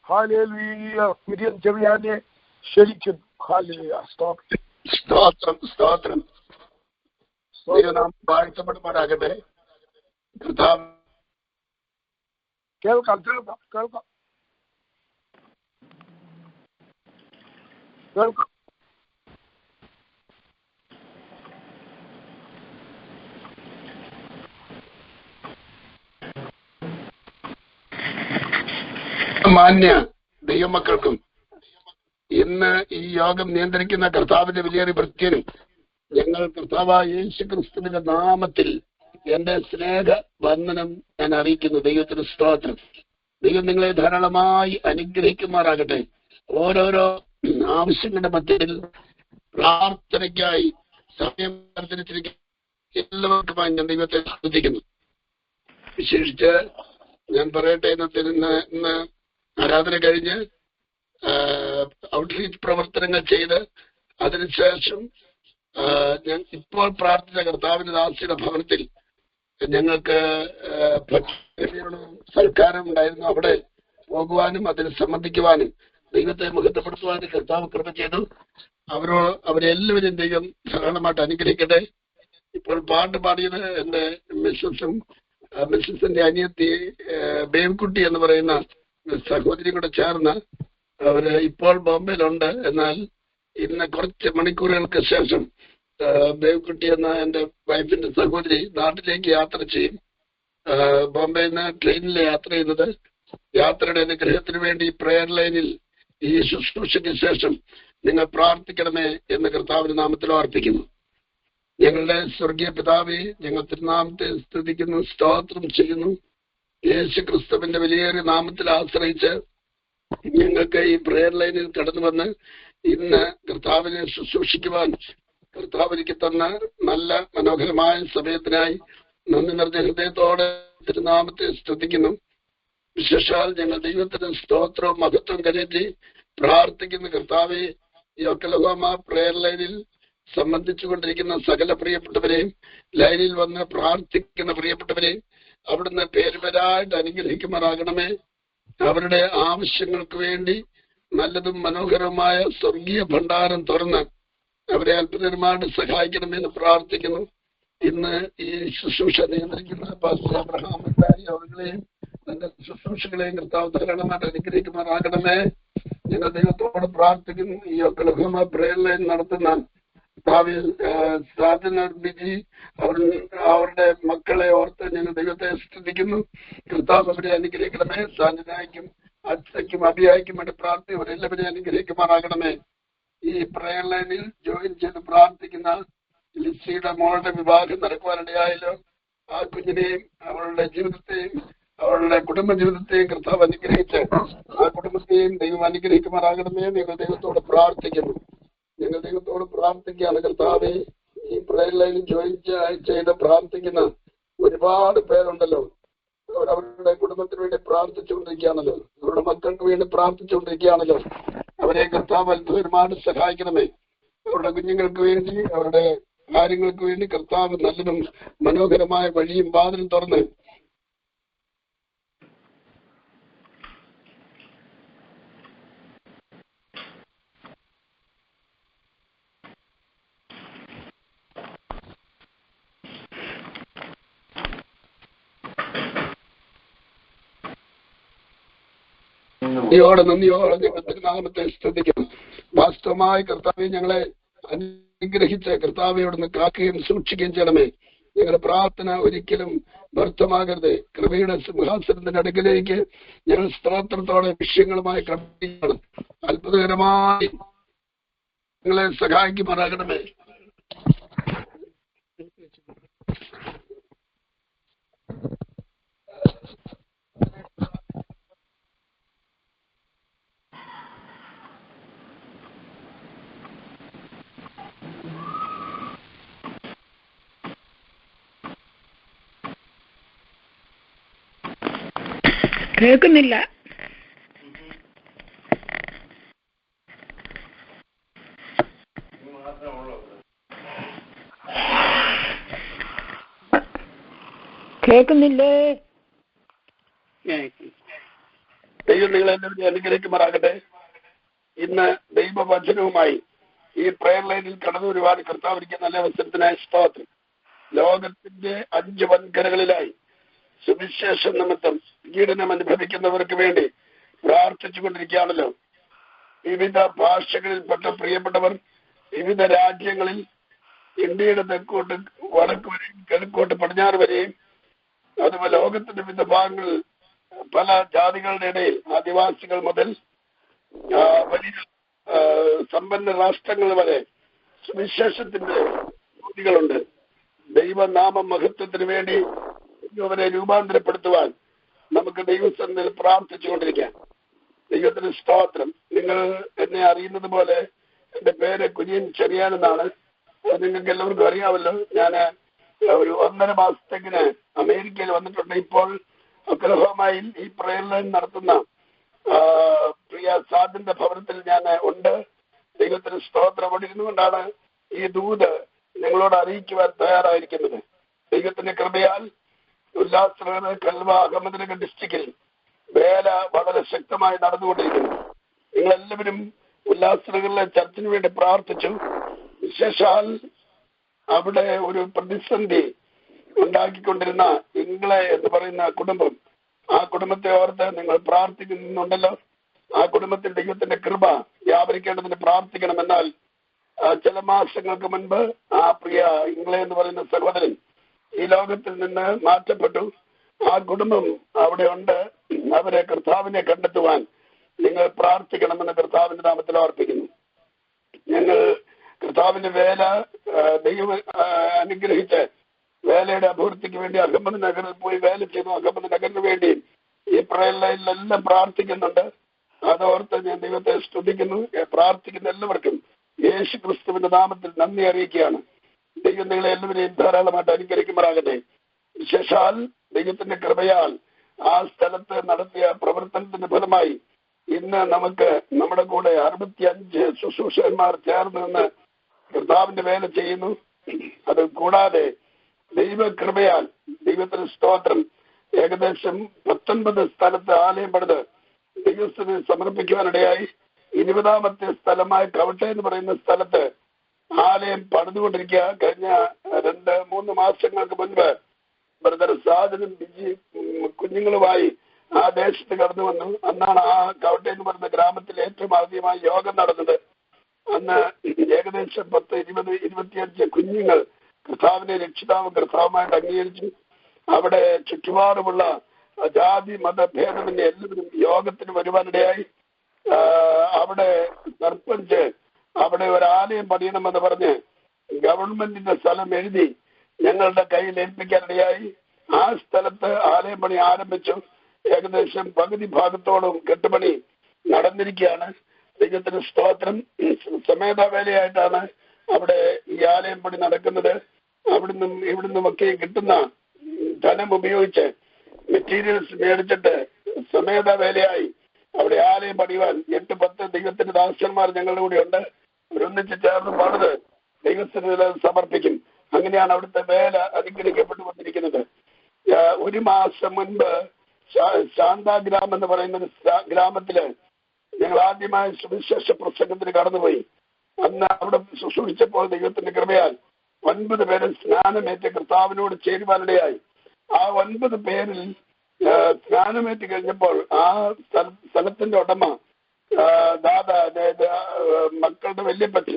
ഹല്ലേലൂയ കുര്യൻ ചെറിയാനെ ക്ഷണിക്കുന്നു. ഹല്ലേലൂയ. സ്തോത്രം സ്തോത്രം. ദൈവനാമം വാഴ്ത്തപ്പെടുമാറാകട്ടെ. കർത്താവ് കേൾക്കാം കേൾക്കാം കേൾക്കാം കേൾക്കാം. മാന്യ ദൈവമക്കൾക്കും ഇന്ന് ഈ യോഗം നിയന്ത്രിക്കുന്ന കർത്താവിന്റെ വലിയൊരു ഭൃത്യനും ഞങ്ങൾ കർത്താവായ യേശു ക്രിസ്തുവിന്റെ നാമത്തിൽ എന്റെ സ്നേഹ വന്ദനം ഞാൻ അറിയിക്കുന്നു. ദൈവത്തിന് സ്തോത്രം. ദൈവം നിങ്ങളെ ധാരാളമായി അനുഗ്രഹിക്കുമാറാകട്ടെ. ഓരോരോ ആവശ്യങ്ങളുടെ മധ്യത്തിൽ പ്രാർത്ഥനയ്ക്കായി സമയം പ്രാർത്ഥിച്ചിരിക്കുന്ന എല്ലാവർക്കുമായി ഞാൻ ദൈവത്തെ സ്തുതിക്കുന്നു. വിശേഷിച്ച് ഞാൻ പറയട്ടെ, ഇന്ന് ആരാധന കഴിഞ്ഞ് ഔട്ട്റീച്ച് പ്രവർത്തനങ്ങൾ ചെയ്ത് അതിനുശേഷം ഞാൻ ഇപ്പോൾ പ്രാർത്ഥിച്ച കർത്താവിന്റെ ദാസിയുടെ ഭവനത്തിൽ ഞങ്ങൾക്ക് സൽക്കാരം ഉണ്ടായിരുന്നു. അവിടെ പോകുവാനും അതിൽ സംബന്ധിക്കുവാനും ദൈവത്തെ മഹത്വപ്പെടുത്തുവാനും കർത്താവ് കൃപ ചെയ്തു. അവരെല്ലാവരും ദൈവം ധാരാളമായിട്ട് അനുഗ്രഹിക്കട്ടെ. ഇപ്പോൾ പാട്ട് പാടിയത് എന്റെ മിസ്സസിന്റെ അനിയത്തി ബേവ്കുട്ടി എന്ന് പറയുന്ന സഹോദരി കൂടെ ചേർന്ന് അവര് ഇപ്പോൾ ബോംബെയിലുണ്ട്. എന്നാൽ ഇന്ന് കുറച്ച് മണിക്കൂറുകൾക്ക് ശേഷം ബേവ്കുട്ടി എന്ന എന്റെ വൈഫിന്റെ സഹോദരി നാട്ടിലേക്ക് യാത്ര ചെയ്യും. ബോംബെയിൽ നിന്ന് ട്രെയിനിൽ യാത്ര ചെയ്യുന്നത്. യാത്രയുടെ അനുഗ്രഹത്തിന് വേണ്ടി പ്രയർ ലൈനിൽ ഈ ശുശ്രൂഷയ്ക്ക് ശേഷം നിങ്ങൾ പ്രാർത്ഥിക്കണമേ എന്ന് കർത്താവിന്റെ നാമത്തിൽ അർപ്പിക്കുന്നു. ഞങ്ങളുടെ സ്വർഗീയ പിതാവേ, ഞങ്ങൾ തിരുനാമത്തെ സ്തുതിക്കുന്നു, സ്തോത്രം ചെയ്യുന്നു. യേശു ക്രിസ്തുവിന്റെ വലിയൊരു നാമത്തിൽ ആശ്രയിച്ച് ഞങ്ങൾക്ക് ഈ പ്രയർ ലൈനിൽ കടന്നു വന്ന് ഇന്ന് കർത്താവിനെ ശുശ്രൂഷിക്കുവാൻ കർത്താവ് എനിക്ക് തന്ന നല്ല മനോഹരമായ സമയത്തിനായി നന്ദി നിറഞ്ഞ ഹൃദയത്തോടെ തിരുനാമത്തെ സ്തുതിക്കുന്നു. വിശേഷാൽ ഞങ്ങൾ ദൈവത്തിന് സ്തോത്രവും മഹത്വം കരുതി പ്രാർത്ഥിക്കുന്ന കർത്താവെ, ഈ ഒക്കലഹോമ പ്രയർ ലൈനിൽ സംബന്ധിച്ചുകൊണ്ടിരിക്കുന്ന സകല പ്രിയപ്പെട്ടവരെയും, ലൈനിൽ വന്ന് പ്രാർത്ഥിക്കുന്ന പ്രിയപ്പെട്ടവരെയും അവിടുന്ന് പേരുപേരായിട്ട് അനുഗ്രഹിക്കുമാറാകണമേ. അവരുടെ ആവശ്യങ്ങൾക്ക് വേണ്ടി നല്ലതും മനോഹരവുമായ സ്വർഗീയ ഭണ്ഡാരം തുറന്ന് അവരെ അത്ഭുതകരമായിട്ട് സഹായിക്കണമെന്ന് പ്രാർത്ഥിക്കുന്നു. ഇന്ന് ഈ ശുശ്രൂഷ നിയന്ത്രിക്കുന്ന പാസ്റ്റർ അബ്രഹാം അവர்களെയും തന്റെ ശുശ്രൂഷകളെയും കർത്താവ് ധാരാളമായിട്ട് അനുഗ്രഹിക്കുമാറാകണമേ. ഞങ്ങൾ ദൈവത്തോട് പ്രാർത്ഥിക്കുന്നു. ഈ ഒക്കലഹോമ പ്രയർ ലൈൻ നടത്തുന്ന ബിജി അവരുടെ മക്കളെ ഓർത്ത് ഞങ്ങൾ ദൈവത്തെ സ്തുതിക്കുന്നു. കർത്താവ് അവരെ അനുഗ്രഹിക്കണമേ. സാന്നിധ്യക്കും അച്ഛയ്ക്കും അഭിയായിക്കും വേണ്ടി പ്രാർത്ഥി അവരെല്ലാവരെയും അനുഗ്രഹിക്കുമാറാകണമേ. ഈ പ്രയർ ലൈനിൽ ജോയിൻ ചെയ്ത് പ്രാർത്ഥിക്കുന്ന ലിസിയുടെ മോളുടെ വിവാഹം നടക്കുവാനിടയായല്ലോ. ആ കുഞ്ഞിനെയും അവളുടെ ജീവിതത്തെയും അവളുടെ കുടുംബ ജീവിതത്തെയും കർത്താവ് അനുഗ്രഹിച്ച് ആ കുടുംബത്തെയും ദൈവം അനുഗ്രഹിക്കുമാറാകണമേ. ഞങ്ങൾ ദൈവത്തോട് പ്രാർത്ഥിക്കുന്നു. ഞങ്ങൾ ദൈവത്തോട് പ്രാർത്ഥിക്കുകയാണ്. കർത്താവെ, ഈ പ്രയർ ലൈനിൽ ജോയിൻ ചെയ്ത് പ്രാർത്ഥിക്കുന്ന ഒരുപാട് പേരുണ്ടല്ലോ. അവരവരുടെ കുടുംബത്തിന് വേണ്ടി പ്രാർത്ഥിച്ചുകൊണ്ടിരിക്കുകയാണല്ലോ. അവരുടെ മക്കൾക്ക് വേണ്ടി പ്രാർത്ഥിച്ചുകൊണ്ടിരിക്കുകയാണല്ലോ. അവരെ കർത്താവ് അത്ഭുതമായിട്ട് സഹായിക്കണമേ. അവരുടെ കുഞ്ഞുങ്ങൾക്ക് വേണ്ടി, അവരുടെ കാര്യങ്ങൾക്ക് വേണ്ടി കർത്താവ് നല്ലതും മനോഹരമായ വഴിയും വാതിലും തുറന്ന് നന്ദിയോടെ ഞങ്ങൾ തിരുനാമത്തെ സ്തുതിക്കുന്നു. വാസ്തവമായി കർത്താവെ, ഞങ്ങളെ അനുഗ്രഹിച്ച കർത്താവയോടൊന്ന് കാക്കുകയും സൂക്ഷിക്കുകയും ചെയ്യണമേ. ഞങ്ങളുടെ പ്രാർത്ഥന ഒരിക്കലും വ്യർത്ഥമാകരുത്. കൃപയുടെ സിംഹാസനത്തിന്റെ അടുക്കിലേക്ക് ഞങ്ങൾ സ്തോത്രത്തോടെ വിഷയങ്ങളുമായി കടക്കുകയാണ്. അത്ഭുതകരമായി ഞങ്ങളെ സഹായിക്കുമാറാകണമേ. കേൾക്കുന്നില്ല. കേൾക്കുന്നില്ലേ? ദൈവം നിങ്ങളെല്ലാവരും അനുഗ്രഹിക്കുമാറാകട്ടെ. ഇന്ന് ദൈവവചനവുമായി ഈ പ്രയർ ലൈനിൽ കടന്നു ഒരുപാട് കർത്താവിരിക്കുന്ന നല്ല അവസരത്തിനായി സ്തോത്രം. ലോകത്തിന്റെ 5 വൻകരകളിലായി സുവിശേഷ നിമിത്തം പീഡനം അനുഭവിക്കുന്നവർക്ക് വേണ്ടി പ്രാർത്ഥിച്ചു കൊണ്ടിരിക്കുകയാണല്ലോ. വിവിധ ഭാഷകളിൽപ്പെട്ട പ്രിയപ്പെട്ടവർ വിവിധ രാജ്യങ്ങളിൽ, ഇന്ത്യയുടെ തെക്കോട്ട് വടക്ക് വരെയും കിഴക്കോട്ട് പടിഞ്ഞാറ് വരെയും, അതുപോലെ ലോകത്തിന്റെ വിവിധ ഭാഗങ്ങളിൽ പല ജാതികളുടെ ഇടയിൽ ആദിവാസികൾ മുതൽ വലിയ സമ്പന്ന രാഷ്ട്രങ്ങൾ വരെ സുവിശേഷത്തിന്റെ ൂതികളുണ്ട്. ദൈവനാമ മഹത്വത്തിന് വേണ്ടി അവരെ രൂപാന്തരപ്പെടുത്തുവാൻ നമുക്ക് ദൈവസന്നിധിയിൽ പ്രാർത്ഥിച്ചുകൊണ്ടിരിക്കാം. ദൈവത്തിന് സ്തോത്രം. നിങ്ങൾ എന്നെ അറിയുന്നത് പോലെ എന്റെ പേര് കുര്യൻ ചെറിയാൻ എന്നാണ്. നിങ്ങൾക്ക് എല്ലാവർക്കും അറിയാമല്ലോ. ഞാൻ ഒരു 1.5 മാസത്തേക്കിന് അമേരിക്കയിൽ വന്നിട്ടുണ്ട്. ഇപ്പോൾ ഒക്ലഹോമയിൽ ഈ പ്രയർ ലൈൻ നടത്തുന്ന പ്രിയ സാദിന്റെ ഭവനത്തിൽ ഞാൻ ഉണ്ട്. ദൈവത്തിന് സ്തോത്രം. അവിടെ ഇരുന്നുകൊണ്ടാണ് ഈ ദൂത് നിങ്ങളോട് അറിയിക്കുവാൻ തയ്യാറായിരിക്കുന്നത്. ദൈവത്തിന്റെ കൃപയാൽ ഉല്ലാസനഗർ, കൽവ, അഹമ്മദ്നഗർ ഡിസ്ട്രിക്റ്റിൽ വേല വളരെ ശക്തമായി നടന്നുകൊണ്ടിരിക്കുന്നു. നിങ്ങളെല്ലാവരും ഉല്ലാസനഗറിലെ ചർച്ചിന് വേണ്ടി പ്രാർത്ഥിച്ചു. വിശേഷാൽ അവിടെ ഒരു പ്രതിസന്ധി ഉണ്ടാക്കിക്കൊണ്ടിരുന്ന ഇംഗ്ലെ എന്ന് പറയുന്ന കുടുംബം, ആ കുടുംബത്തെ ഓർത്ത് നിങ്ങൾ പ്രാർത്ഥിക്കുന്നുണ്ടല്ലോ. ആ കുടുംബത്തിൽ ദൈവത്തിന്റെ കൃപ വ്യാപരിക്കേണ്ടതിന് പ്രാർത്ഥിക്കണം. എന്നാൽ ചില മാസങ്ങൾക്ക് മുൻപ് ആ പ്രിയ ഇംഗ്ലെ എന്ന് പറയുന്ന സഹോദരൻ ഈ ലോകത്തിൽ നിന്ന് മാറ്റപ്പെട്ടു. ആ കുടുംബം അവിടെ ഉണ്ട്. അവരെ കർത്താവിനെ കണ്ടെത്തുവാൻ നിങ്ങൾ പ്രാർത്ഥിക്കണമെന്ന് കർത്താവിന്റെ നാമത്തിൽ ഓർപ്പിക്കുന്നു. ഞങ്ങൾ കർത്താവിന്റെ വേല ദൈവം അനുഗ്രഹിച്ച് വേലയുടെ അഭിവൃദ്ധിക്ക് വേണ്ടി അഹമ്മദ് നഗറിൽ പോയി വേല ചെയ്തു. അഹമ്മദ് നഗറിന് വേണ്ടി ഈ പ്രയർ ലൈനിലെല്ലാം പ്രാർത്ഥിക്കുന്നുണ്ട്. അതോർത്ത് ഞാൻ ദൈവത്തെ സ്തുതിക്കുന്നു. പ്രാർത്ഥിക്കുന്ന എല്ലാവർക്കും യേശു ക്രിസ്തുവിന്റെ നാമത്തിൽ നന്ദി അറിയിക്കുകയാണ്. ദൈവം നിങ്ങളെ എല്ലാവരെയും ധാരാളമായിട്ട് അനുഗ്രഹിക്കുമാറാകട്ടെ. വിശേഷാൽ ദൈവത്തിന്റെ കൃപയാൽ ആ സ്ഥലത്ത് നടത്തിയ പ്രവർത്തനത്തിന്റെ ഫലമായി ഇന്ന് നമുക്ക് നമ്മുടെ കൂടെ 65 ശുശ്രൂഷകന്മാർ ചേർന്ന് നിന്ന് കർത്താവിന്റെ വേല ചെയ്യുന്നു. അത് കൂടാതെ ദൈവകൃപയാൽ ദൈവത്തിന് സ്തോത്രം ഏകദേശം 19 സ്ഥലത്ത് ആലയം പണിത് ദൈവത്തിന് സമർപ്പിക്കുവാനിടയായി. 20ാമത്തെ സ്ഥലമായ കവട്ടെ എന്ന് പറയുന്ന സ്ഥലത്ത് ആലയം പണിതുകൊണ്ടിരിക്കുക. കഴിഞ്ഞ 2-3 മാസങ്ങൾക്ക് മുൻപ് ബ്രദർ സാധനം ബിജി കുഞ്ഞുങ്ങളുമായി ആ ദേശത്ത് കടന്നു വന്നു. അന്നാണ് ആ കവട്ടെ എന്ന് പറയുന്ന ഗ്രാമത്തിൽ ഏറ്റവും ആദ്യമായി യോഗം നടന്നത്. അന്ന് ഏകദേശം 10-20-25 കുഞ്ഞുങ്ങൾ കർത്താവിനെ രക്ഷിതാവും കർത്താവുമായിട്ട് അംഗീകരിച്ചു. അവിടെ ചുറ്റുപാടുമുള്ള ജാതി മതഭേദമന്യേ എല്ലാവരും യോഗത്തിന് വരുവാനിടയായി. അവിടെ സർപ്പഞ്ച് അവിടെ ഒരു ആലയം പണിയണമെന്ന് പറഞ്ഞ് ഗവൺമെന്റിന്റെ സ്ഥലം എഴുതി ഞങ്ങളുടെ കയ്യിൽ ഏൽപ്പിക്കാനിടയായി. ആ സ്ഥലത്ത് ആലയം പണി ആരംഭിച്ചു. ഏകദേശം പകുതി ഭാഗത്തോളം കെട്ടുപണി നടന്നിരിക്കുകയാണ്. ദൈവത്തിന് സ്തോത്രം. സമേതവേലയായിട്ടാണ് അവിടെ ഈ ആലയം പണി നടക്കുന്നത്. ഇവിടുന്നുമൊക്കെ കിട്ടുന്ന ധനം ഉപയോഗിച്ച് മെറ്റീരിയൽസ് മേടിച്ചിട്ട് സമേതവേലയായി അവിടെ ആലയം പണിയുവാൻ 8-10 ദൈവത്തിന്റെ ദാസന്മാർ ഞങ്ങളുടെ കൂടെ ഉണ്ട്. അവരൊന്നിച്ച് ചേർന്ന് പണിത് ദൈവത്തിന് സമർപ്പിക്കും. അങ്ങനെയാണ് അവിടുത്തെ വേല അനുഗ്രഹിക്കപ്പെട്ടുകൊണ്ടിരിക്കുന്നത്. 1 മാസം മുൻപ് ശാന്താഗ്രാം എന്ന് പറയുന്ന ഒരു ഗ്രാമത്തില് ഞങ്ങൾ ആദ്യമായി സുവിശേഷ പ്രസംഗത്തിന് കടന്നുപോയി. അന്ന് അവിടെ ശുശ്രൂഷിച്ചപ്പോൾ ദൈവത്തിന്റെ കൃപയാൽ 9 പേര് സ്നാനമേറ്റ് കർത്താവിനോട് ചേരുവാനിടയായി. ആ 9 പേരിൽ സ്നാനമേറ്റ് കഴിഞ്ഞപ്പോൾ ആ സ്ഥലത്തിന്റെ ഉടമ ദാദാ, അതായത് മക്കളുടെ വല്യപ്പച്ചൻ,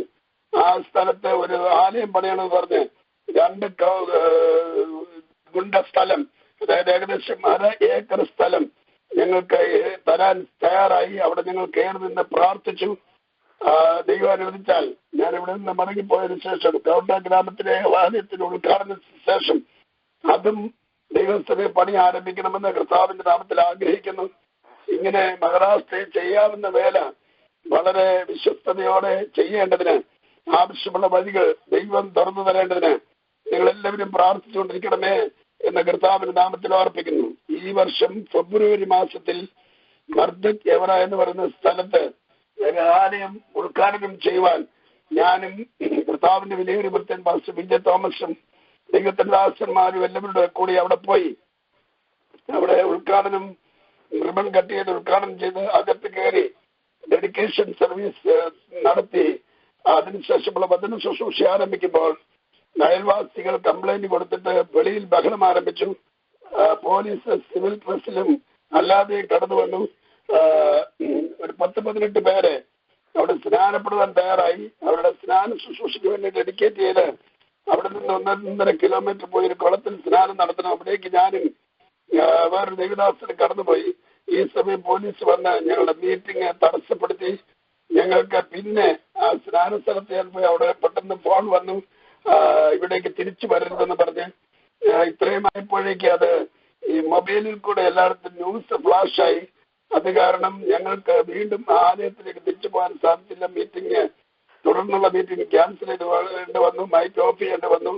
ആ സ്ഥലത്ത് ഒരു ആലയം പണിയണമെന്ന് പറഞ്ഞ് 2 ഗുണ്ട സ്ഥലം, അതായത് ഏകദേശം 1/2 ഏക്കർ സ്ഥലം ഞങ്ങൾക്ക് തരാൻ തയ്യാറായി. അവിടെ ഞങ്ങൾ കയറി നിന്ന് പ്രാർത്ഥിച്ചു. ദൈവം അനുവദിച്ചാൽ ഞാൻ ഇവിടെ നിന്ന് മടങ്ങിപ്പോയതിനു ശേഷം കൗണ്ട ഗ്രാമത്തിലെ ആലയത്തിന് ഉദ്ഘാടനത്തിന് ശേഷം അതും ദൈവസ്ഥനെ പണി ആരംഭിക്കണമെന്ന് കർത്താവിന്റെ നാമത്തിൽ ആഗ്രഹിക്കുന്നു. ഇങ്ങനെ മഹാരാഷ്ട്രയിൽ ചെയ്യാവുന്ന വേല വളരെ വിശ്വസ്തയോടെ ചെയ്യേണ്ടതിന് ആവശ്യമുള്ള വഴികൾ ദൈവം തുറന്നു തരേണ്ടതിന് നിങ്ങൾ എല്ലാവരും പ്രാർത്ഥിച്ചുകൊണ്ടിരിക്കണമേ എന്ന കർത്താവിന്റെ നാമത്തിൽ ഓർപ്പിക്കുന്നു. ഈ ഈ വർഷം ഫെബ്രുവരി മാസത്തിൽ മർദ്ദക് എവറ എന്ന് പറയുന്ന സ്ഥലത്ത് ആലയം ഉദ്ഘാടനം ചെയ്യുവാൻ ഞാനും കർത്താവിന്റെ വിലയേറിയ ഭക്തൻ പാസ്റ്റർ വിജയ തോമസും ദൈവത്തിന്റെ ദാസന്മാരും എല്ലാവരുടെ കൂടി അവിടെ പോയി. അവിടെ ഉദ്ഘാടനം റിബൺ കട്ട് ചെയ്ത് ഉദ്ഘാടനം ചെയ്ത് അകത്ത് കയറി ഡെഡിക്കേഷൻ സർവീസ് നടത്തി അതിനുശേഷമുള്ള വചന ശുശ്രൂഷ ആരംഭിക്കുമ്പോൾ അയൽവാസികൾ കംപ്ലൈന്റ് കൊടുത്തിട്ട് വെളിയിൽ ബഹളം ആരംഭിച്ചു. പോലീസ് സിവിൽ ഡ്രസ്സിലും അല്ലാതെയും കടന്നു വന്നു. ഒരു 10-18 പേരെ അവിടെ സ്നാനപ്പെടുവാൻ തയ്യാറായി. അവരുടെ സ്നാന ശുശ്രൂഷയ്ക്ക് വേണ്ടി ഡെഡിക്കേറ്റ് ചെയ്ത് അവിടെ നിന്ന് 1.5 കിലോമീറ്റർ പോയി ഒരു കുളത്തിൽ സ്നാനം നടത്തണം. അവിടേക്ക് ഞാനും വേറൊരു ദൈവദാസനും കടന്നുപോയി. ഈ സമയം പോലീസ് വന്ന് ഞങ്ങളുടെ മീറ്റിംഗ് തടസ്സപ്പെടുത്തി. ഞങ്ങൾക്ക് പിന്നെ ആ സ്നാന സ്ഥലത്ത് ഞാൻ പോയി. അവിടെ പെട്ടെന്ന് ഫോൺ വന്നു, ഇവിടേക്ക് തിരിച്ചു വരരുതെന്ന് പറഞ്ഞ്. ഇത്രയും ആയപ്പോഴേക്ക് അത് ഈ മൊബൈലിൽ കൂടെ എല്ലായിടത്തും ന്യൂസ് ഫ്ലാഷായി. അത് കാരണം ഞങ്ങൾക്ക് വീണ്ടും ആലയത്തിലേക്ക് തിരിച്ചു പോകാൻ സാധിച്ചില്ല. മീറ്റിംഗ് തുടർന്നുള്ള മീറ്റിംഗ് ക്യാൻസൽ ചെയ്ത് വന്നു, മൈക്ക് ഓഫ് ചെയ്യേണ്ടി വന്നു.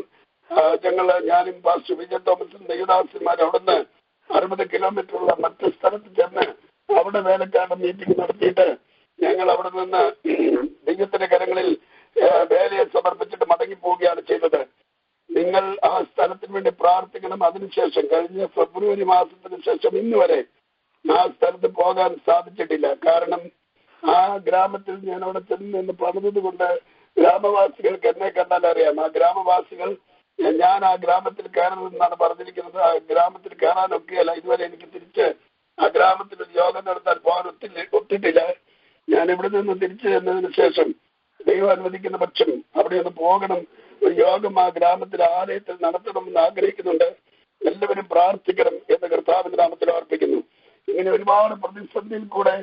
ഞാനും പാസ്റ്റർ വിജയ തോമസും ദൈവദാസന്മാർ അവിടുന്ന് 60 കിലോമീറ്ററുള്ള മറ്റു സ്ഥലത്ത് ചെന്ന് അവിടെ വേലക്കാരുടെ മീറ്റിംഗ് നടത്തിയിട്ട് ഞങ്ങൾ അവിടെ നിന്ന് ദൈവത്തിന്റെ കരങ്ങളിൽ വേലയെ സമർപ്പിച്ചിട്ട് മടങ്ങി പോവുകയാണ് ചെയ്തത്. നിങ്ങൾ ആ സ്ഥലത്തിന് വേണ്ടി പ്രാർത്ഥിക്കണം. അതിനുശേഷം കഴിഞ്ഞ ഫെബ്രുവരി മാസത്തിന് ശേഷം ഇന്ന് വരെ ആ സ്ഥലത്ത് പോകാൻ സാധിച്ചിട്ടില്ല. കാരണം ആ ഗ്രാമത്തിൽ ഞാൻ അവിടെ ചെന്ന് പറഞ്ഞത് കൊണ്ട് ഗ്രാമവാസികൾക്ക് എന്നെ കണ്ടാൽ അറിയാം. ആ ഗ്രാമവാസികൾ ഞാൻ ആ ഗ്രാമത്തിൽ കയറണമെന്നാണ് പറഞ്ഞിരിക്കുന്നത്. ആ ഗ്രാമത്തിൽ കയറാനൊക്കെയല്ല. ഇതുവരെ എനിക്ക് തിരിച്ച് ആ ഗ്രാമത്തിൽ ഒരു യോഗം നടത്താൻ പോകാൻ ഒത്തിട്ടില്ല. ഞാൻ ഇവിടെ നിന്ന് തിരിച്ചു ചെന്നതിന് ശേഷം ദൈവം അനുവദിക്കുന്ന പക്ഷം അവിടെ ഒന്ന് പോകണം. ഒരു യോഗം ആ ഗ്രാമത്തിൽ ആലയത്തിൽ നടത്തണമെന്ന് ആഗ്രഹിക്കുന്നുണ്ട്. എല്ലാവരും പ്രാർത്ഥിക്കണം എന്ന് കർത്താവിന്റെ നാമത്തിൽ അർപ്പിക്കുന്നു. ഇങ്ങനെ ഒരുപാട് പ്രതിസന്ധിയിൽ കൂടെ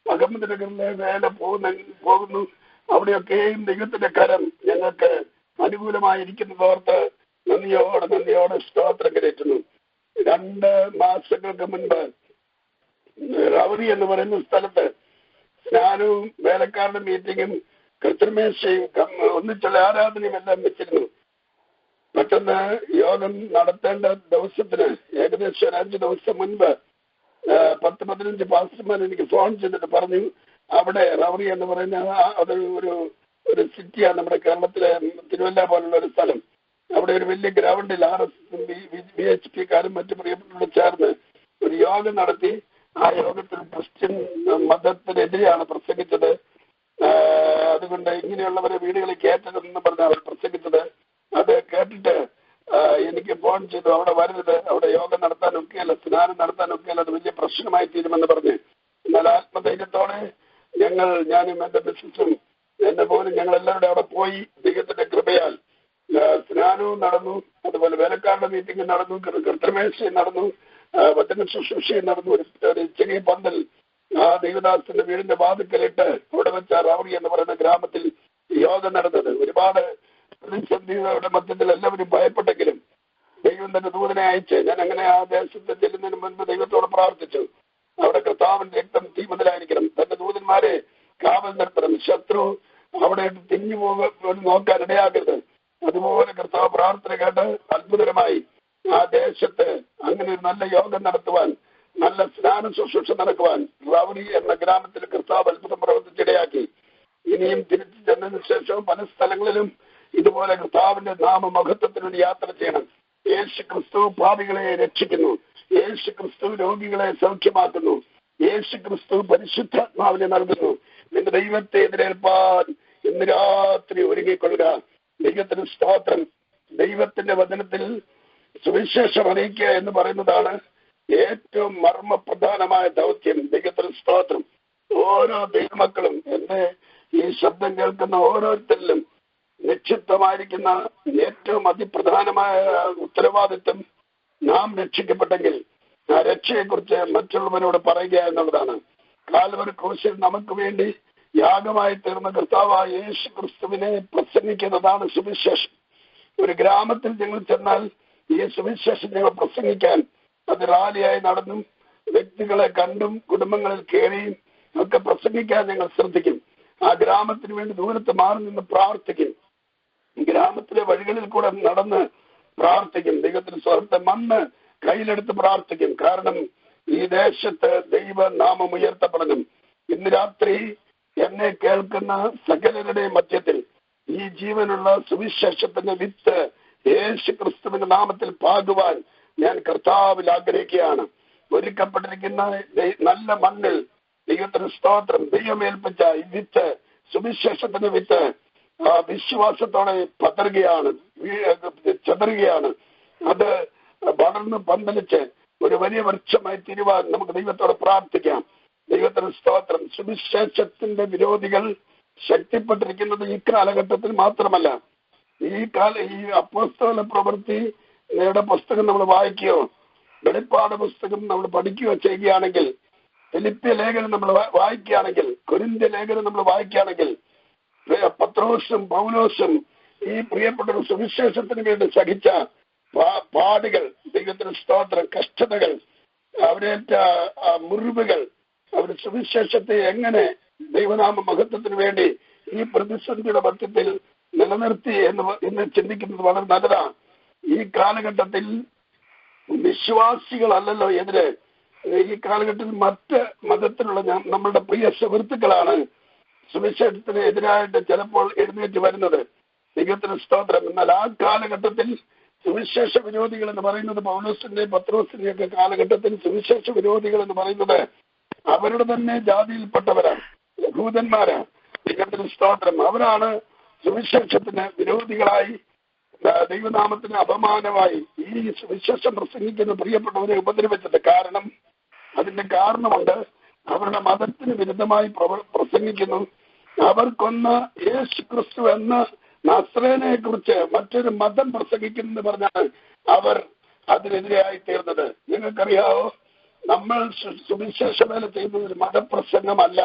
അഹമ്മദ് നഗറിലെ വേല പോകുന്നു. അവിടെയൊക്കെയും ദൈവത്തിന്റെ കരം ഞങ്ങൾക്ക് അനുകൂലമായിരിക്കുന്നതോർത്ത് നന്ദിയോടെ സ്തോത്രം കരയറ്റുന്നു. 2 മാസങ്ങൾക്ക് മുൻപ് റവറി എന്ന് പറയുന്ന സ്ഥലത്ത് സ്നാനവും വേലക്കാരുടെ മീറ്റിങ്ങും കൃത്രിമേശയും ഒന്നിച്ചുള്ള ആരാധനയും എല്ലാം വെച്ചിരുന്നു. പെട്ടെന്ന് യോഗം നടത്തേണ്ട ദിവസത്തിന് ഏകദേശം 5 ദിവസം മുൻപ് 10-15 പാസ്റ്റർമാർ എനിക്ക് ഫോൺ ചെയ്തിട്ട് പറഞ്ഞു, അവിടെ റവറി എന്ന് പറയുന്ന അത് ഒരു സിറ്റിയാണ് നമ്മുടെ കേരളത്തിലെ തിരുവല്ല പോലുള്ള ഒരു സ്ഥലം. അവിടെ ഒരു വലിയ ഗ്രൗണ്ടിൽ RSS VHP-കാരും മറ്റു പ്രിയപ്പെട്ടവരും ചേർന്ന് ഒരു യോഗം നടത്തി. ആ യോഗത്തിൽ ക്രിസ്ത്യൻ മതത്തിനെതിരെയാണ് പ്രസംഗിച്ചത്. അതുകൊണ്ട് ഇങ്ങനെയുള്ളവരെ വീടുകളിൽ കയറ്റരുതെന്ന് പറഞ്ഞ് അവർ പ്രസംഗിച്ചത്. അത് കേട്ടിട്ട് എനിക്ക് ഫോൺ ചെയ്തു, അവിടെ വരരുത്, അവിടെ യോഗം നടത്താനൊക്കെയല്ല, സ്നാനം നടത്താനൊക്കെയല്ല, അത് വലിയ പ്രശ്നമായി തീരുമെന്ന് പറഞ്ഞ്. എന്നാൽ ആത്മധൈര്യത്തോടെ ഞാനും എന്റെ മിസ്സസും എന്റെ പോലും ഞങ്ങൾ എല്ലാവരുടെ അവിടെ പോയി. ദൈവത്തിന്റെ കൃപയാൽ സ്നാനവും നടന്നു, അതുപോലെ വേലക്കാരുടെ മീറ്റിംഗ് നടന്നു, കൃത്രിമേശയും നടന്നു, വചന ശുശ്രൂഷയും നടന്നു. ഒരു ചെറിയ പന്തൽ ആ ദൈവദാസന്റെ വീടിന്റെ വാതിക്കലിട്ട് അവിടെ വെച്ച റവറി എന്ന് പറയുന്ന ഗ്രാമത്തിൽ യോഗം നടന്നത്. ഒരുപാട് പ്രതിസന്ധികളുടെ മധ്യത്തിൽ എല്ലാവരും ഭയപ്പെട്ടെങ്കിലും ദൈവം തന്നെ ദൂതനെ അയച്ച് ഞാൻ അങ്ങനെ ആ ദേശത്ത് ചെല്ലുന്നതിന് മുൻപ് ദൈവത്തോട് പ്രാർത്ഥിച്ചു. അവിടെ കർത്താവിന്റെ രക്തം തീമതിലായിരിക്കണം, തന്റെ ദൂതന്മാരെ കാവൽ നിർത്തണം, ശത്രു അവിടെ തിരിഞ്ഞു പോകാൻ നോക്കാൻ ഇടയാകരുത്. അതുപോലെ കർത്താവ് പ്രാർത്ഥന കേട്ട് അത്ഭുതകരമായി ആ ദേശത്ത് അങ്ങനെ ഒരു നല്ല യോഗം നടത്തുവാൻ, നല്ല സ്നാന ശുശ്രൂഷ നടക്കുവാൻ റവറി എന്ന ഗ്രാമത്തിൽ കർത്താവ് അത്ഭുതം പ്രവർത്തിച്ചിടയാക്കി. ഇനിയും തിരിച്ചു ചെന്നതിന് ശേഷം പല സ്ഥലങ്ങളിലും ഇതുപോലെ കർത്താവിന്റെ നാമമഹത്വത്തിന് വേണ്ടി യാത്ര ചെയ്യണം. യേശു ക്രിസ്തു പാപികളെ രക്ഷിക്കുന്നു, യേശു ക്രിസ്തു രോഗികളെ സൗഖ്യമാക്കുന്നു, യേശു ക്രിസ്തു പരിശുദ്ധാത്മാവിനെ നൽകുന്നു. നിന്റെ ദൈവത്തെ എതിരേൽപ്പാൻ ഇന്ന് രാത്രി ഒരുങ്ങിക്കൊള്ളുക. ദൈവത്തിന് സ്തോത്രം. ദൈവത്തിന്റെ വചനത്തിൽ സുവിശേഷം അറിയിക്കുക എന്ന് പറയുന്നതാണ് ഏറ്റവും മർമ്മപ്രധാനമായ ദൗത്യം. ദൈവത്തിന് സ്തോത്രം. ഓരോ ദൈവമക്കളും എന്നെ ഈ ശബ്ദം കേൾക്കുന്ന ഓരോരുത്തരിലും നിക്ഷിപ്തമായിരിക്കുന്ന ഏറ്റവും അതിപ്രധാനമായ ഉത്തരവാദിത്വം നാം രക്ഷിക്കപ്പെട്ടെങ്കിൽ ആ രക്ഷയെക്കുറിച്ച് മറ്റുള്ളവരോട് പറയുക എന്നുള്ളതാണ്. കാൽവരി ക്രൂശിൽ നമുക്ക് വേണ്ടി യാഗമായി തീർന്ന കർത്താവായ യേശു ക്രിസ്തുവിനെ പ്രസംഗിക്കുന്നതാണ് സുവിശേഷം. ഒരു ഗ്രാമത്തിൽ ഞങ്ങൾ ചെന്നാൽ ഈ സുവിശേഷം ഞങ്ങൾ പ്രസംഗിക്കാൻ അത് റാലിയായി നടന്നും വ്യക്തികളെ കണ്ടും കുടുംബങ്ങളിൽ കയറിയും ഒക്കെ പ്രസംഗിക്കാൻ ഞങ്ങൾ ശ്രദ്ധിക്കും. ആ ഗ്രാമത്തിന് വേണ്ടി ദൂരത്ത് മാറി നിന്ന് പ്രാർത്ഥിക്കും. ഗ്രാമത്തിലെ വഴികളിൽ കൂടെ നടന്ന് പ്രാർത്ഥിക്കും. ദൈവത്തിന് സ്വന്തം മണ്ണ് കയ്യിലെടുത്ത് പ്രാർത്ഥിക്കും. കാരണം ഈ ദേശത്ത് ദൈവനാമം ഉയർത്തപ്പെടണം. ഇന്ന് രാത്രി എന്നെ കേൾക്കുന്ന സകലരുടെയും മധ്യത്തിൽ ഈ ജീവനുള്ള സുവിശേഷത്തിന്റെ വിത്ത് യേശു ക്രിസ്തുവിന്റെ നാമത്തിൽ പാകുവാൻ ഞാൻ കർത്താവിൽ ആഗ്രഹിക്കുകയാണ്. ഒരുക്കപ്പെട്ടിരിക്കുന്ന നല്ല മണ്ണിൽ ദൈവത്തിന് സ്തോത്രം, ദൈവമേൽപ്പിച്ച ഈ വിത്ത്, സുവിശേഷത്തിന്റെ വിത്ത് വിശ്വാസത്തോടെ ചെതറുകയാണ്. അത് വളർന്ന് പന്തലിച്ച് ഒരു വലിയ വൃക്ഷമായി തീരുവാൻ നമുക്ക് ദൈവത്തോട് പ്രാർത്ഥിക്കാം. ദൈവത്തിന് സ്തോത്രം. സുവിശേഷത്തിന്റെ വിരോധികൾ ശക്തിപ്പെട്ടിരിക്കുന്നത് ഈ കാലഘട്ടത്തിൽ മാത്രമല്ല. ഈ അപ്പോസ്തല പ്രവൃത്തിയുടെ പുസ്തകം നമ്മൾ വായിക്കുകയോ വെളിപ്പാട് പുസ്തകം നമ്മൾ പഠിക്കുകയോ ചെയ്യുകയാണെങ്കിൽ, ഫിലിപ്പിയ ലേഖനം നമ്മൾ വായിക്കുകയാണെങ്കിൽ, കൊരിന്ത്യ ലേഖനം നമ്മൾ വായിക്കുകയാണെങ്കിൽ, പത്രോസും പൗലോസും ഈ പ്രിയപ്പെട്ട സുവിശേഷത്തിന് വേണ്ടി സഹിച്ച പാടുകൾ, ദൈവത്തിന് സ്തോത്രം, കഷ്ടതകൾ, അവരേറ്റ മുറിവുകൾ, അവർ സുവിശേഷത്തെ എങ്ങനെ ദൈവനാമ മഹത്വത്തിന് വേണ്ടി ഈ പ്രതിസന്ധിയുടെ മധ്യത്തിൽ നിലനിർത്തി എന്ന് ചിന്തിക്കുന്നത് വളരെ നല്ലതാണ്. ഈ കാലഘട്ടത്തിൽ വിശ്വാസികളല്ലല്ലോ എതിരെ. ഈ കാലഘട്ടത്തിൽ മറ്റ് മതത്തിലുള്ള നമ്മളുടെ പ്രിയ സുഹൃത്തുക്കളാണ് സുവിശേഷത്തിന് എതിരായിട്ട് ചിലപ്പോൾ എഴുന്നേറ്റ് വരുന്നത്. ദൈവത്തിന് സ്തോത്രം. എന്നാൽ ആ കാലഘട്ടത്തിൽ സുവിശേഷ വിരോധികൾ എന്ന് പറയുന്നത്, പൗലോസിന്റെ പത്രോസിന്റെ ഒക്കെ കാലഘട്ടത്തിൽ സുവിശേഷ വിരോധികൾ എന്ന് പറയുന്നത് അവരുടെ തന്നെ ജാതിയിൽപ്പെട്ടവരാണ്, യഹൂദന്മാരാണ്. ദൈവത്തിന് സ്തോത്രം. അവരാണ് സുവിശേഷത്തിന് വിരോധികളായി, ദൈവനാമത്തിന് അപമാനമായി ഈ സുവിശേഷം പ്രസംഗിക്കുന്ന പ്രിയപ്പെട്ടവരെ ഉപദ്രവിച്ചത്. കാരണം അതിന്റെ കാരണമുണ്ട്. അവരുടെ മതത്തിന് വിരുദ്ധമായി പ്രസംഗിക്കുന്നു. അവർക്കൊന്ന് യേശു ക്രിസ്തു എന്ന നസ്രേനെ കുറിച്ച് മറ്റൊരു മതം പ്രസംഗിക്കുന്നു പറഞ്ഞാൽ അവർ അതിനെതിരെയായി തീർന്നത്. നിങ്ങൾക്കറിയാവോ, നമ്മൾ സുവിശേഷ വേല ചെയ്യുന്നത് ഒരു മതപ്രസംഗമല്ല.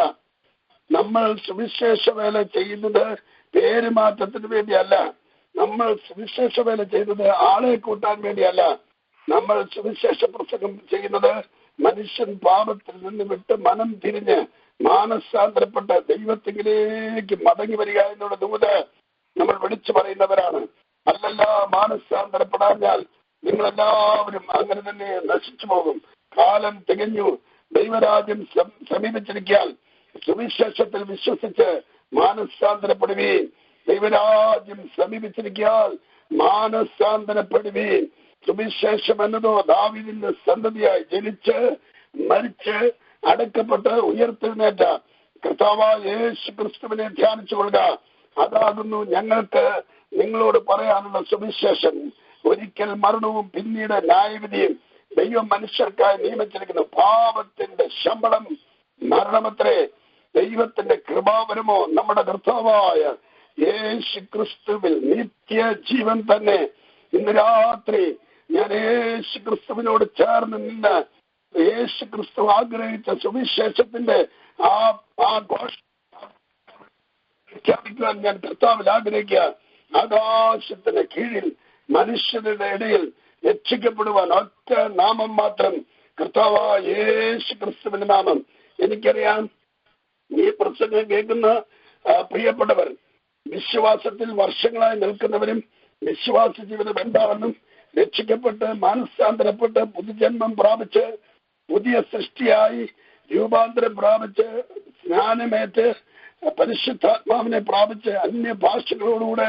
നമ്മൾ സുവിശേഷ വേല ചെയ്യുന്നത് പേരുമാറ്റത്തിന് വേണ്ടിയല്ല. നമ്മൾ സുവിശേഷ വേല ചെയ്യുന്നത് ആളെ കൂട്ടാൻ വേണ്ടിയല്ല. നമ്മൾ സുവിശേഷ പ്രസംഗം ചെയ്യുന്നത് മനുഷ്യൻ പാപത്തിൽ നിന്ന് വിട്ട് മനം തിരിഞ്ഞ് മാനസാന്തരപ്പെട്ട ദൈവത്തിലേക്ക് മടങ്ങി വരിക എന്നുള്ള ദൂത് നമ്മൾ വിളിച്ചു പറയുന്നവരാണ്. അല്ലല്ല, മാനസാന്തരപ്പെടാഞ്ഞാൽ നിങ്ങളെല്ലാവരും അങ്ങനെ തന്നെ നശിച്ചു പോകും. കാലം തികഞ്ഞു, ദൈവരാജ്യം സമീപിച്ചിരിക്കാൻ സുവിശേഷത്തിൽ വിശ്വസിച്ച് മാനസാന്തരപ്പെടുവീൻ. ദൈവരാജ്യം സമീപിച്ചിരിക്കാൻ മാനസാന്തരപ്പെടുവീൻ. സുവിശേഷം എന്നതോ ദാവീദിന്റെ സന്തതിയായി ജനിച്ച് മരിച്ച് അടക്കപ്പെട്ട് ഉയർത്തെഴുന്നേറ്റ കർത്താവായ യേശു ക്രിസ്തുവിനെ ധ്യാനിച്ചു കൊള്ളുക. അതാകുന്നു ഞങ്ങൾക്ക് നിങ്ങളോട് പറയാനുള്ള സുവിശേഷം. ഒരിക്കൽ മരണവും പിന്നീട് ന്യായവിധിയും ദൈവം മനുഷ്യർക്കായി നിയമിച്ചിരിക്കുന്നു. പാപത്തിന്റെ ശമ്പളം മരണമത്രേ, ദൈവത്തിന്റെ കൃപാവരമോ നമ്മുടെ കർത്താവായ യേശു ക്രിസ്തുവിൽ നിത്യജീവൻ തന്നെ. ഇന്ന് രാത്രി ഞാൻ യേശു ക്രിസ്തുവിനോട് ചേർന്ന് നിന്ന് യേശു ക്രിസ്തു ആഗ്രഹിച്ച സുവിശേഷത്തിന്റെ ആ ഘോഷിക്കാൻ ഞാൻ കർത്താവിൽ ആഗ്രഹിക്കുക. ആകാശത്തിന് കീഴിൽ മനുഷ്യരുടെ ഇടയിൽ രക്ഷിക്കപ്പെടുവാൻ ഒറ്റ നാമം മാത്രം, കർത്താവായ യേശു ക്രിസ്തുവിന്റെ നാമം. എനിക്കറിയാം, ഈ പ്രസംഗം കേൾക്കുന്ന പ്രിയപ്പെട്ടവർ വിശ്വാസത്തിൽ വർഷങ്ങളായി നിൽക്കുന്നവരും വിശ്വാസ ജീവിതം എന്താണെന്നും രക്ഷിക്കപ്പെട്ട് മാനസാന്തരപ്പെട്ട് പുതുജന്മം പ്രാപിച്ച് പുതിയ സൃഷ്ടിയായി രൂപാന്തരം പ്രാപിച്ച് സ്നാനമേറ്റ് പരിശുദ്ധാത്മാവിനെ പ്രാപിച്ച് അന്യഭാഷകളോടുകൂടെ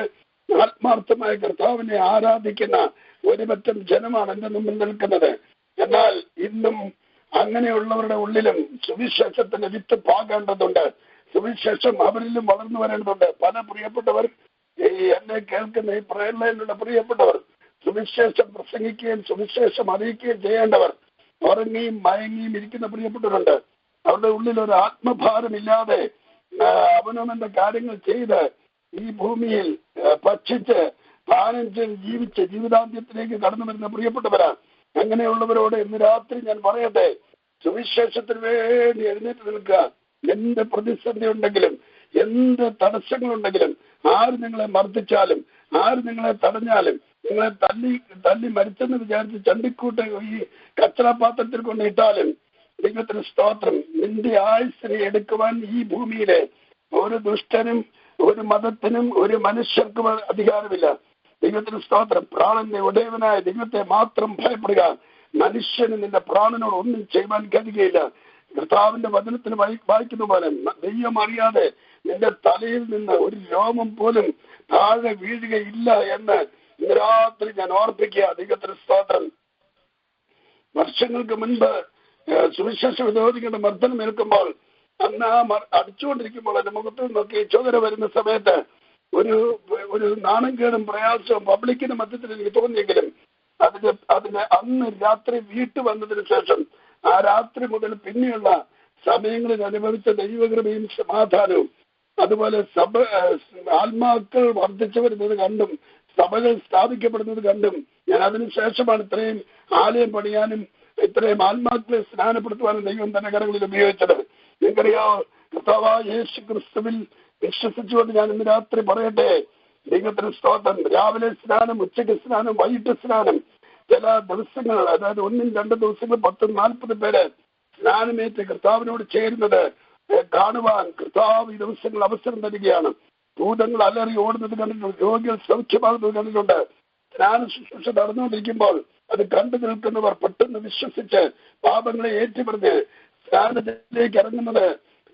ആത്മാർത്ഥമായ കർത്താവിനെ ആരാധിക്കുന്ന ഒരുപറ്റം ജനമാണ് എന്റെ മുമ്പിൽ നിൽക്കുന്നത്. എന്നാൽ ഇന്നും അങ്ങനെയുള്ളവരുടെ ഉള്ളിലും സുവിശേഷത്തിന്റെ വിത്ത് പാകേണ്ടതുണ്ട്. സുവിശേഷം അവരിലും വളർന്നു വരേണ്ടതുണ്ട്. പല പ്രിയപ്പെട്ടവർ എന്നെ കേൾക്കുന്ന ഈ പ്രേരണയിലുള്ള പ്രിയപ്പെട്ടവർ സുവിശേഷം പ്രസംഗിക്കുകയും സുവിശേഷം അറിയിക്കുകയും ചെയ്യേണ്ടവർ ഉറങ്ങിയും മയങ്ങിയും ഇരിക്കുന്ന പ്രിയപ്പെട്ടവരുണ്ട്. അവരുടെ ഉള്ളിൽ ഒരു ആത്മഭാരമില്ലാതെ അവനവന്റെ കാര്യങ്ങൾ ചെയ്ത് ഈ ഭൂമിയിൽ ഭക്ഷിച്ച് പാനം ചെയ്ത് ജീവിച്ച് ജീവിതാന്ത്യത്തിലേക്ക് കടന്നു വരുന്ന പ്രിയപ്പെട്ടവരാണ്. അങ്ങനെയുള്ളവരോട് ഇന്ന് രാത്രി ഞാൻ പറയട്ടെ, സുവിശേഷത്തിന് വേണ്ടി എഴുന്നേറ്റ് നിൽക്കുക. എന്ത് പ്രതിസന്ധി ഉണ്ടെങ്കിലും എന്ത് തടസ്സങ്ങളുണ്ടെങ്കിലും ആര് നിങ്ങളെ മർദ്ദിച്ചാലും ആര് നിങ്ങളെ തടഞ്ഞാലും നിങ്ങളെ തല്ലി മരിച്ചെന്ന് വിചാരിച്ച് ചണ്ടിക്കൂട്ട് ഈ കച്ചറപാത്രത്തിൽ കൊണ്ടിട്ടാലും ദൈവത്തിന് സ്തോത്രം, നിന്റെ ആയുസ്സിനെ എടുക്കുവാൻ ഈ ഭൂമിയിലെ ഒരു ദുഷ്ടനും ഒരു മതത്തിനും ഒരു മനുഷ്യർക്കും അധികാരമില്ല. ദൈവത്തിന് സ്തോത്രം. പ്രാണന്റെ ഉടയവനായ ദൈവത്തെ മാത്രം ഭയപ്പെടുക. മനുഷ്യന് നിന്റെ പ്രാണനോട് ഒന്നും ചെയ്യുവാൻ കഴിയുകയില്ല. കർത്താവിന്റെ വചനത്തിന് വായിക്കുന്ന പോലെ ദൈവം അറിയാതെ നിന്റെ തലയിൽ നിന്ന് ഒരു രോമം പോലും താഴെ വീഴുകയില്ല എന്ന് ഇന്ന് രാത്രി ഞാൻ ഓർപ്പിക്കുക. ദൈവത്തിന് സ്തോത്രം. വർഷങ്ങൾക്ക് മുൻപ് സുവിശേഷ വിരോധികളുടെ മർദ്ദനം ഏൽക്കുമ്പോൾ അന്ന് അടിച്ചുകൊണ്ടിരിക്കുമ്പോൾ എന്റെ മുഖത്ത് നോക്കി ചോദന വരുന്ന സമയത്ത് ഒരു നാണംകേടും പ്രയാസവും പബ്ലിക്കിന്റെ മധ്യത്തിൽ എനിക്ക് തോന്നിയെങ്കിലും അതിന് അന്ന് രാത്രി വീട്ടു വന്നതിന് ശേഷം ആ രാത്രി മുതൽ പിന്നെയുള്ള സമയങ്ങളിൽ അനുഭവിച്ച ദൈവകൃപയും സമാധാനവും അതുപോലെ ആത്മാക്കൾ വർദ്ധിച്ചു വരുന്നത് കണ്ടും സഭകൾ സ്ഥാപിക്കപ്പെടുന്നത് കണ്ടും ഞാൻ അതിനുശേഷമാണ് ഇത്രയും ആലയം പണിയാനും ഇത്രയും ആത്മാക്കളെ സ്നാനപ്പെടുത്തുവാനും ദൈവം തന്റെ കരങ്ങളിൽ ഉപയോഗിച്ചത്. നിങ്ങൾക്കറിയാമോ, കർത്താവായ യേശു ക്രിസ്തുവിൽ വിശ്വസിച്ചുകൊണ്ട് ഞാൻ ഇന്ന് രാത്രി പറയട്ടെ, ദൈവത്തിന് സ്തോത്രം. രാവിലെ സ്നാനം, ഉച്ചയ്ക്ക് സ്നാനം, വൈകിട്ട് സ്നാനം. ചില ദിവസങ്ങൾ, അതായത് 1-2 ദിവസങ്ങൾ 10-40 പേര് സ്നാനമേറ്റ് കർത്താവിനോട് ചേരുന്നത് കാണുവാൻ കർത്താവ് ഈ ദിവസങ്ങൾ അവസരം തരികയാണ്. ഭൂതങ്ങൾ അലറി ഓടുന്നത് കണ്ടിട്ടുണ്ട്, രോഗികൾ സൗഖ്യമാകുന്നത് കണ്ടിട്ടുണ്ട്. സ്നാന ശുശ്രൂഷ നടന്നുകൊണ്ടിരിക്കുമ്പോൾ അത് കണ്ടു നിൽക്കുന്നവർ പെട്ടെന്ന് വിശ്വസിച്ച് പാപങ്ങളെ ഏറ്റുപറഞ്ഞ് സ്നാനത്തിലേക്ക് ഇറങ്ങുന്നത്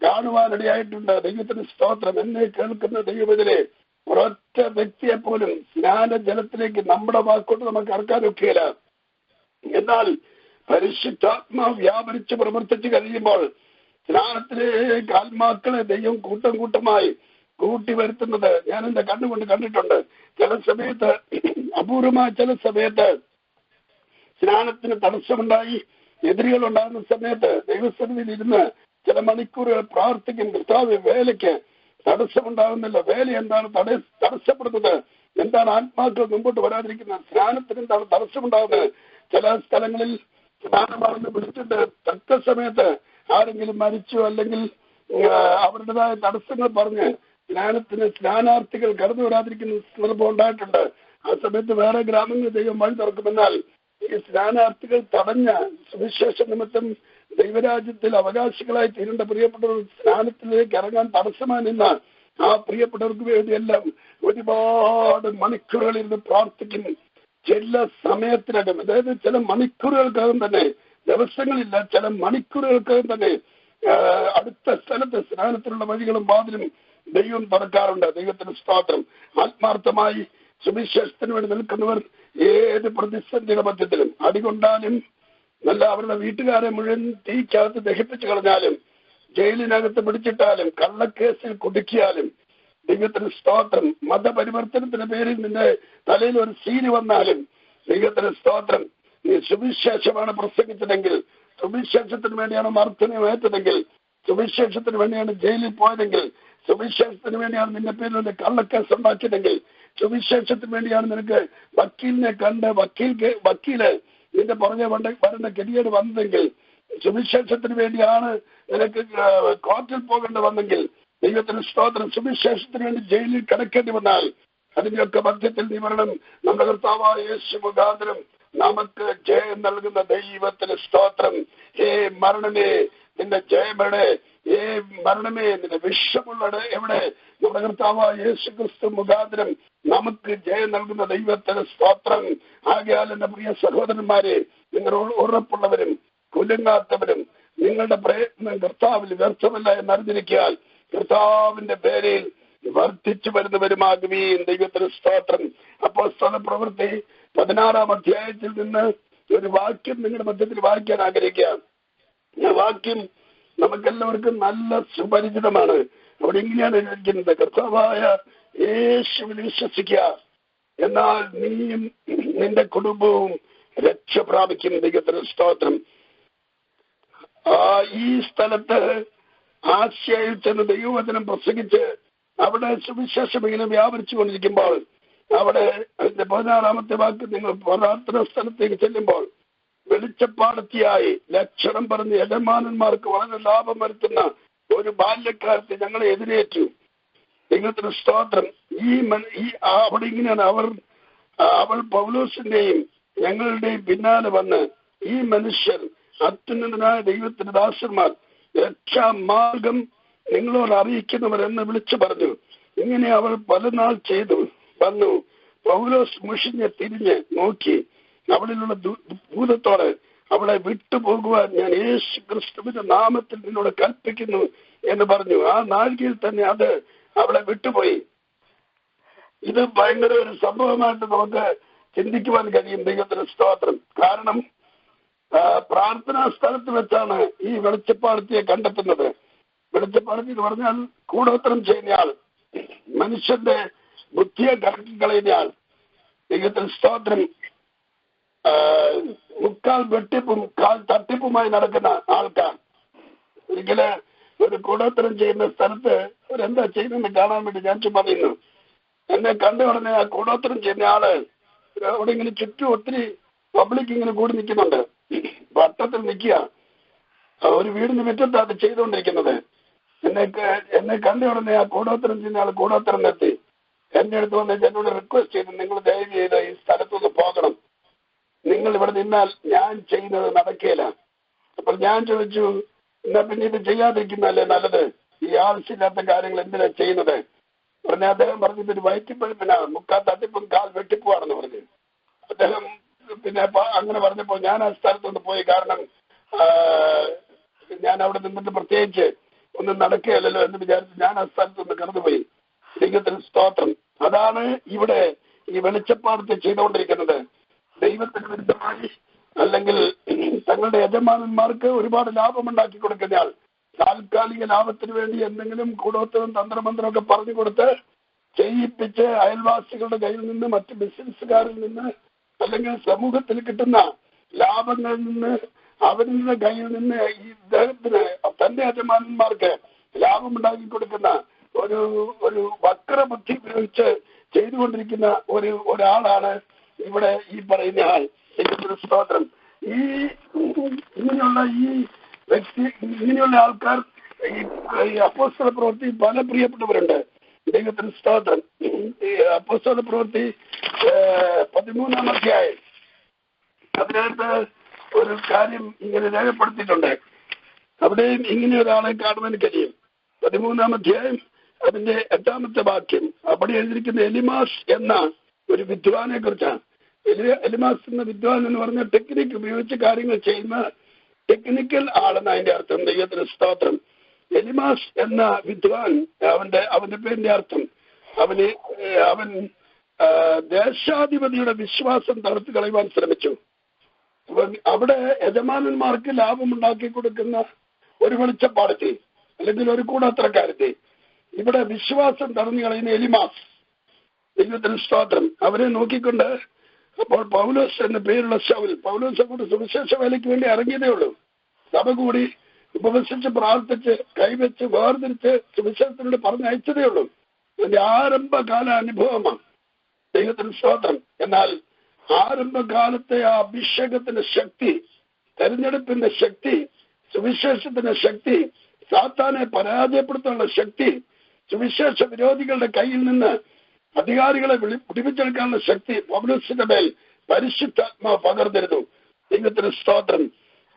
കാണുവാനിടയായിട്ടുണ്ട്. ദൈവത്തിന് സ്തോത്രം. എന്നെ കേൾക്കുന്ന ദൈവത്തിലെ ഒരൊറ്റ വ്യക്തിയെ പോലും സ്നാനജലത്തിലേക്ക് നമ്മുടെ വാക്കുകൊണ്ട് നമുക്ക് ഇറക്കാനൊക്കെയില്ല. എന്നാൽ പരിശുദ്ധാത്മാവ് വ്യാപരിച്ച് പ്രവർത്തിച്ചു കഴിയുമ്പോൾ സ്നാനത്തിലേക്ക് ആത്മാക്കളെ ദൈവം കൂട്ടം കൂട്ടമായി കൂട്ടി വരുത്തുന്നത് ഞാൻ എന്റെ കണ്ണുകൊണ്ട് കണ്ടിട്ടുണ്ട്. ചില സമയത്ത്, അപൂർവമായ ചില സമയത്ത് സ്നാനത്തിന് തടസ്സമുണ്ടായി എതിരുകൾ ഉണ്ടാകുന്ന സമയത്ത് ദൈവസന്നിധിയിൽ ഇരുന്ന് ചില മണിക്കൂറുകൾ പ്രാർത്ഥിക്കും. കർത്താവ്, വേലയ്ക്ക് തടസ്സമുണ്ടാകുന്നില്ല. വേല എന്താണ് തടസ്സപ്പെടുന്നത്? എന്താണ് ആത്മാക്കൾ മുമ്പോട്ട് വരാതിരിക്കുന്നത്? സ്നാനത്തിന് എന്താണ് തടസ്സമുണ്ടാകുന്നത്? ചില സ്ഥലങ്ങളിൽ സ്നാനമാണെന്ന് വിളിച്ചിട്ട് തക്ക സമയത്ത് ആരെങ്കിലും മരിച്ചു അല്ലെങ്കിൽ അവരുടേതായ തടസ്സങ്ങൾ പറഞ്ഞ് സ്നാനാർത്ഥികൾ കടന്നു വരാതിരിക്കുന്ന സന്ദർഭം ഉണ്ടായിട്ടുണ്ട്. ആ സമയത്ത് വേറെ ഗ്രാമങ്ങളിൽ ദൈവം വഴി തുറക്കുമെന്നാൽ ഈ സ്നാനാർത്ഥികൾ തടഞ്ഞ സുവിശേഷ നിമിത്തം ദൈവരാജ്യത്തിൽ അവകാശികളായി തീരേണ്ട പ്രിയപ്പെട്ടവർ സ്നാനത്തിലേക്ക് ഇറങ്ങാൻ തടസ്സമായി നിന്ന ആ പ്രിയപ്പെട്ടവർക്ക് വേണ്ടിയെല്ലാം ഒരുപാട് മണിക്കൂറുകളിരുന്ന് പ്രാർത്ഥിക്കും. ചില സമയത്തിനകം, അതായത് ചില മണിക്കൂറുകൾക്കകം തന്നെ, ദിവസങ്ങളില്ല, ചില മണിക്കൂറുകൾക്കകം തന്നെ അടുത്ത സ്ഥലത്ത് സ്നാനത്തിനുള്ള വഴികളും വാതിലും ദൈവം തുറക്കാറുണ്ട്. ദൈവത്തിന് സ്തോത്രം. ആത്മാർത്ഥമായി സുവിശേഷത്തിന് വേണ്ടി നിൽക്കുന്നവർ ഏത് പ്രതിസന്ധിയുടെ മധ്യത്തിലും അടികൊണ്ടാലും നല്ല അവരുടെ വീട്ടുകാരെ മുഴുവൻ തീക്കകത്ത് ദഹിപ്പിച്ചു കളഞ്ഞാലും ജയിലിനകത്ത് പിടിച്ചിട്ടാലും കള്ളക്കേസിൽ കുടുക്കിയാലും ദൈവത്തിന് സ്തോത്രം. മതപരിവർത്തനത്തിന്റെ പേരിൽ നിന്റെ തലയിൽ ഒരു സീന് വന്നാലും ദൈവത്തിന് സ്തോത്രം. നീ സുവിശേഷമാണ് പ്രസംഗിച്ചതെങ്കിൽ, സുവിശേഷത്തിന് വേണ്ടിയാണ് മർദ്ദനമേറ്റതെങ്കിൽ, സുവിശേഷത്തിന് വേണ്ടിയാണ് ജയിലിൽ പോയതെങ്കിൽ, സുവിശേഷത്തിന് വേണ്ടിയാണ് നിന്റെ പേരിൽ കള്ളക്കേസ് ഉണ്ടാക്കിയതെങ്കിൽ, സുവിശേഷത്തിന് വേണ്ടിയാണ് നിനക്ക് വക്കീലിനെ കണ്ട് വക്കീല് നിന്റെ പുറകെ വരേണ്ട ഗതികേട് വന്നതെങ്കിൽ, സുവിശേഷത്തിന് വേണ്ടിയാണ് നിനക്ക് കോർട്ടിൽ പോകേണ്ടി വന്നെങ്കിൽ, ദൈവത്തിന് സ്തോത്രം, സുവിശേഷത്തിന് വേണ്ടി ജയിലിൽ കിടക്കേണ്ടി വന്നാൽ അതിന്റെയൊക്കെ മധ്യത്തിൽ നീ വരണം. നമ്മുടെ കർത്താവായ യേശു മുഖാന്തരം നമുക്ക് ജയം നൽകുന്ന ദൈവത്തിന് സ്തോത്രം. ഹേ മരണമേ, നിന്റെ ജയമെവിടെ? ഏ മരണമേ, നിന്റെ വിഷമുള്ളത് എവിടെ? നമ്മുടെ കർത്താവായ യേശു ക്രിസ്തു മുഖാന്തരം നമുക്ക് ജയം നൽകുന്ന ദൈവത്തിന് സ്തോത്രം. ആകയാൽ എന്റെ പ്രിയ സഹോദരന്മാരെ, നിങ്ങൾ ഉറപ്പുള്ളവരും കുലുങ്ങാത്തവരും നിങ്ങളുടെ പ്രയത്നം കർത്താവിൽ വ്യർത്ഥമല്ല എന്നറിഞ്ഞിരിക്കാൻ കർത്താവിന്റെ പേരിൽ വർദ്ധിച്ചു വരുന്നവരുമാകുകയും ദൈവത്തിന് സ്തോത്രം. അപ്പോസ്തല പ്രവൃത്തി 16-ാം അധ്യായത്തിൽ നിന്ന് ഒരു വാക്യം നിങ്ങളുടെ മധ്യത്തിൽ വായിക്കാൻ ആഗ്രഹിക്കാം. ആ വാക്യം നമുക്കെല്ലാവർക്കും നല്ല സുപരിചിതമാണ്. അവിടെ ഇങ്ങനെയാണ് എഴുതിയിരിക്കുന്നത്: കർത്താവായ യേശുവിൽ വിശ്വസിക്കുക, എന്നാൽ നീയും നിന്റെ കുടുംബവും രക്ഷ പ്രാപിക്കും. ദൈവത്തിന് സ്തോത്രം. ഈ സ്ഥലത്ത് ആസ്യയിൽ ചെന്ന് ദൈവവചനം പ്രസംഗിച്ച് അവിടെ സുവിശേഷം ഇങ്ങനെ വ്യാപരിച്ചു കൊണ്ടിരിക്കുമ്പോൾ അവിടെ അതിന്റെ 16-ാമത്തെ വാക്യം, നിങ്ങൾ പ്രാർത്ഥന സ്ഥലത്തേക്ക് ചെല്ലുമ്പോൾ വെളിച്ചപ്പാടത്തിയായി ലക്ഷണം പറഞ്ഞ് യജമാനന്മാർക്ക് വളരെ ലാഭം വരുത്തുന്ന ഒരു ബാല്യക്കാരത്തെ ഞങ്ങളെ എതിരേറ്റു. ദൈവത്തിന് സ്തോത്രം. അവിടെ ഇങ്ങനെയാണ് അവൾ പൗലോസിന്റെയും ഞങ്ങളുടെയും പിന്നാലെ വന്ന്, ഈ മനുഷ്യർ അത്യുന്നതനായ ദൈവത്തിന്റെ ദാസന്മാർ, രക്ഷാമാർഗം നിങ്ങളോട് അറിയിക്കുന്നവരെന്ന് വിളിച്ചു പറഞ്ഞു. ഇങ്ങനെ അവൾ പലനാൾ ചെയ്തു വന്നു. പൗലോസ് മുഷിഞ്ഞ് തിരിഞ്ഞ് നോക്കി അവളിലുള്ള ഭൂതത്തോട് അവളെ വിട്ടുപോകുവാൻ ഞാൻ യേശു ക്രിസ്തുവിന്റെ നാമത്തിൽ നിന്നോട് കൽപ്പിക്കുന്നു എന്ന് പറഞ്ഞു. ആ നാഴികയിൽ തന്നെ അത് അവളെ വിട്ടുപോയി. ഇത് ഭയങ്കര ഒരു സംഭവമായിട്ട് നമുക്ക് ചിന്തിക്കുവാൻ കഴിയും. ദൈവത്തിന് സ്തോത്രം. കാരണം പ്രാർത്ഥനാ സ്ഥലത്ത് വെച്ചാണ് ഈ വെളിച്ചപ്പാടത്തിയെ കണ്ടെത്തുന്നത്. വെളിച്ചപ്പാടത്തി എന്ന് പറഞ്ഞാൽ കൂടോത്രം ചെയ്യുന്നയാൾ, മനുഷ്യന്റെ ബുദ്ധിയെ കറക്കി കളയുന്നയാൾ. ദൈവത്തിന് സ്തോത്രം. മുക്കാൽ വെട്ടിപ്പും കാൽ തട്ടിപ്പുമായി നടക്കുന്ന ആൾക്കാർ. ഒരിക്കല് ഒരു കൂടോത്രം ചെയ്യുന്ന സ്ഥലത്ത് അവരെന്താ ചെയ്യുന്നതെന്ന് കാണാൻ വേണ്ടി ഞാൻ പറയുന്നു. എന്നെ കണ്ടു ഉടനെ ആ കൂടോത്രം ചെയ്യുന്ന ആള് അവിടെ ഇങ്ങനെ ചുറ്റും ഒത്തിരി പബ്ലിക് ഇങ്ങനെ കൂടി നിൽക്കുന്നുണ്ട്. വട്ടത്തിൽ നിൽക്കുക. ഒരു വീടിന് മുറ്റത്ത് അത് ചെയ്തുകൊണ്ടിരിക്കുന്നത്. എന്നെ കണ്ട ഉടനെ ആ കൂടോത്രം ചെയ്യുന്ന ആൾ കൂടോത്രം നിർത്തി എന്റെ അടുത്ത് വന്ന് എന്നോട് റിക്വസ്റ്റ് ചെയ്തു, നിങ്ങൾ ദയവ് ചെയ്ത് ഈ സ്ഥലത്തുനിന്ന് പോകണം, നിങ്ങൾ ഇവിടെ നിന്നാൽ ഞാൻ ചെയ്യുന്നത് നടക്കുകയില്ല. അപ്പോൾ ഞാൻ ചോദിച്ചു, എന്നാ പിന്നെ ഇത് ചെയ്യാതിരിക്കുന്നതല്ലേ നല്ലത്, ഈ ആവശ്യമില്ലാത്ത കാര്യങ്ങൾ എന്തിനാ ചെയ്യുന്നത്? പറഞ്ഞ അദ്ദേഹം പറഞ്ഞു, ഇതൊരു വയറ്റിപ്പഴുപ്പിനാണ്, മുക്കാൽ തട്ടിപ്പും കാൽ വെട്ടിപ്പുവാണെന്ന് പറഞ്ഞു. അദ്ദേഹം പിന്നെ അങ്ങനെ പറഞ്ഞപ്പോൾ ഞാൻ ആ സ്ഥലത്തുനിന്ന് പോയി. കാരണം ഞാൻ അവിടെ നിന്നിട്ട് പ്രത്യേകിച്ച് ഒന്നും നടക്കുകയല്ലോ എന്ന് വിചാരിച്ച് ഞാൻ ആ സ്ഥലത്തുനിന്ന് കടന്നുപോയി. ദൈവത്തിന് സ്തോത്രം. അതാണ് ഇവിടെ ഈ വെളിച്ചപ്പാടത്തെ ചെയ്തുകൊണ്ടിരിക്കുന്നത്. ദൈവത്തിന് വിരുദ്ധമായി അല്ലെങ്കിൽ തങ്ങളുടെ യജമാനന്മാർക്ക് ഒരുപാട് ലാഭമുണ്ടാക്കി കൊടുക്കുന്നയാൾ താൽക്കാലിക ലാഭത്തിന് വേണ്ടി എന്തെങ്കിലും കൂടോത്തരം തന്ത്രമന്ത്രമൊക്കെ പറഞ്ഞു കൊടുത്ത് ചെയ്യിപ്പിച്ച് അയൽവാസികളുടെ കയ്യിൽ നിന്ന്, മറ്റ് ബിസിനസ്സുകാരിൽ നിന്ന്, അല്ലെങ്കിൽ സമൂഹത്തിൽ കിട്ടുന്ന ലാഭങ്ങളിൽ നിന്ന്, അവരുടെ കയ്യിൽ നിന്ന് ഈ ഇദ്ദേഹത്തിന് തന്റെ യജമാനന്മാർക്ക് ലാഭമുണ്ടാക്കി കൊടുക്കുന്ന ഒരു വക്രബുദ്ധി ഉപയോഗിച്ച് ചെയ്തുകൊണ്ടിരിക്കുന്ന ഒരാളാണ് ഇവിടെ ഈ പറയുന്ന ആൾ. സ്തോത്രം. ഇങ്ങനെയുള്ള ഈ വ്യക്തി, ഇങ്ങനെയുള്ള ആൾക്കാർ ഈ അപ്പോസ്തല പ്രവൃത്തി പല പ്രിയപ്പെട്ടവരുണ്ട്. ദൈവത്തിന് സ്തോത്രം. ഈ അപ്പോസ്തല പ്രവൃത്തി 13-ാം അധ്യായം അതിനകത്ത് ഒരു കാര്യം ഇങ്ങനെ രേഖപ്പെടുത്തിയിട്ടുണ്ട്. അവിടെയും ഇങ്ങനെ ഒരാളെ കാണുവാൻ കഴിയും. 13-ാം അധ്യായം അതിന്റെ 8-ാമത്തെ വാക്യം. അവിടെ എഴുതിയിരിക്കുന്ന എലിമാസ് എന്ന ഒരു വിദ്വാനെ കുറിച്ചാണ്. എലിമാസ് എന്ന വിദ്വാൻ എന്ന് പറഞ്ഞ ടെക്നിക്ക് ഉപയോഗിച്ച് കാര്യങ്ങൾ ചെയ്യുന്ന ടെക്നിക്കൽ ആളെന്ന് അതിന്റെ അർത്ഥം. ദൈവത്തിന് സ്തോത്രം. എലിമാസ് എന്ന വിദ്വാൻ, അവന്റെ പേരിന്റെ അർത്ഥം അവൻ ദേശാധിപതിയുടെ വിശ്വാസം തകർത്ത് കളയുവാൻ ശ്രമിച്ചു. അവിടെ യജമാനന്മാർക്ക് ലാഭമുണ്ടാക്കി കൊടുക്കുന്ന ഒരു വെളിച്ചപ്പാടത്തി അല്ലെങ്കിൽ ഒരു കൂടോത്രക്കാരത്തി ഇവിടെ വിശ്വാസം തടഞ്ഞു കളയുന്ന എലിമാസ്. ദൈവത്തിന് സ്തോത്രം. അവരെ നോക്കിക്കൊണ്ട് അപ്പോൾ പൗലോസ് എന്ന പേരുള്ള ശൗൽ, പൗലോസ് അങ്ങോട്ട് സുവിശേഷ വേലയ്ക്ക് വേണ്ടി ഇറങ്ങിയതേ ഉള്ളൂ. സഭ കൂടി ഉപവസിച്ച് പ്രാർത്ഥിച്ച് കൈവച്ച് വേർതിരിച്ച് സുവിശേഷത്തിനോട് പറഞ്ഞയച്ചതേ ഉള്ളൂ. അതിന്റെ ആരംഭകാല അനുഭവമാണ്. ദൈവത്തിന് സ്തോത്രം. എന്നാൽ ആരംഭകാലത്തെ ആ അഭിഷേകത്തിന്റെ ശക്തി, തെരഞ്ഞെടുപ്പിന്റെ ശക്തി, സുവിശേഷത്തിന്റെ ശക്തി, സാത്താനെ പരാജയപ്പെടുത്താനുള്ള ശക്തി, സുവിശേഷ വിരോധികളുടെ കയ്യിൽ നിന്ന് അധികാരികളെ പിടിപ്പിച്ചെടുക്കാനുള്ള ശക്തി പൗലോസിന്റെ മേൽ പരിശുദ്ധാത്മാ പകർന്നിരുന്നു. ദൈവത്തിന് സ്തോത്രം.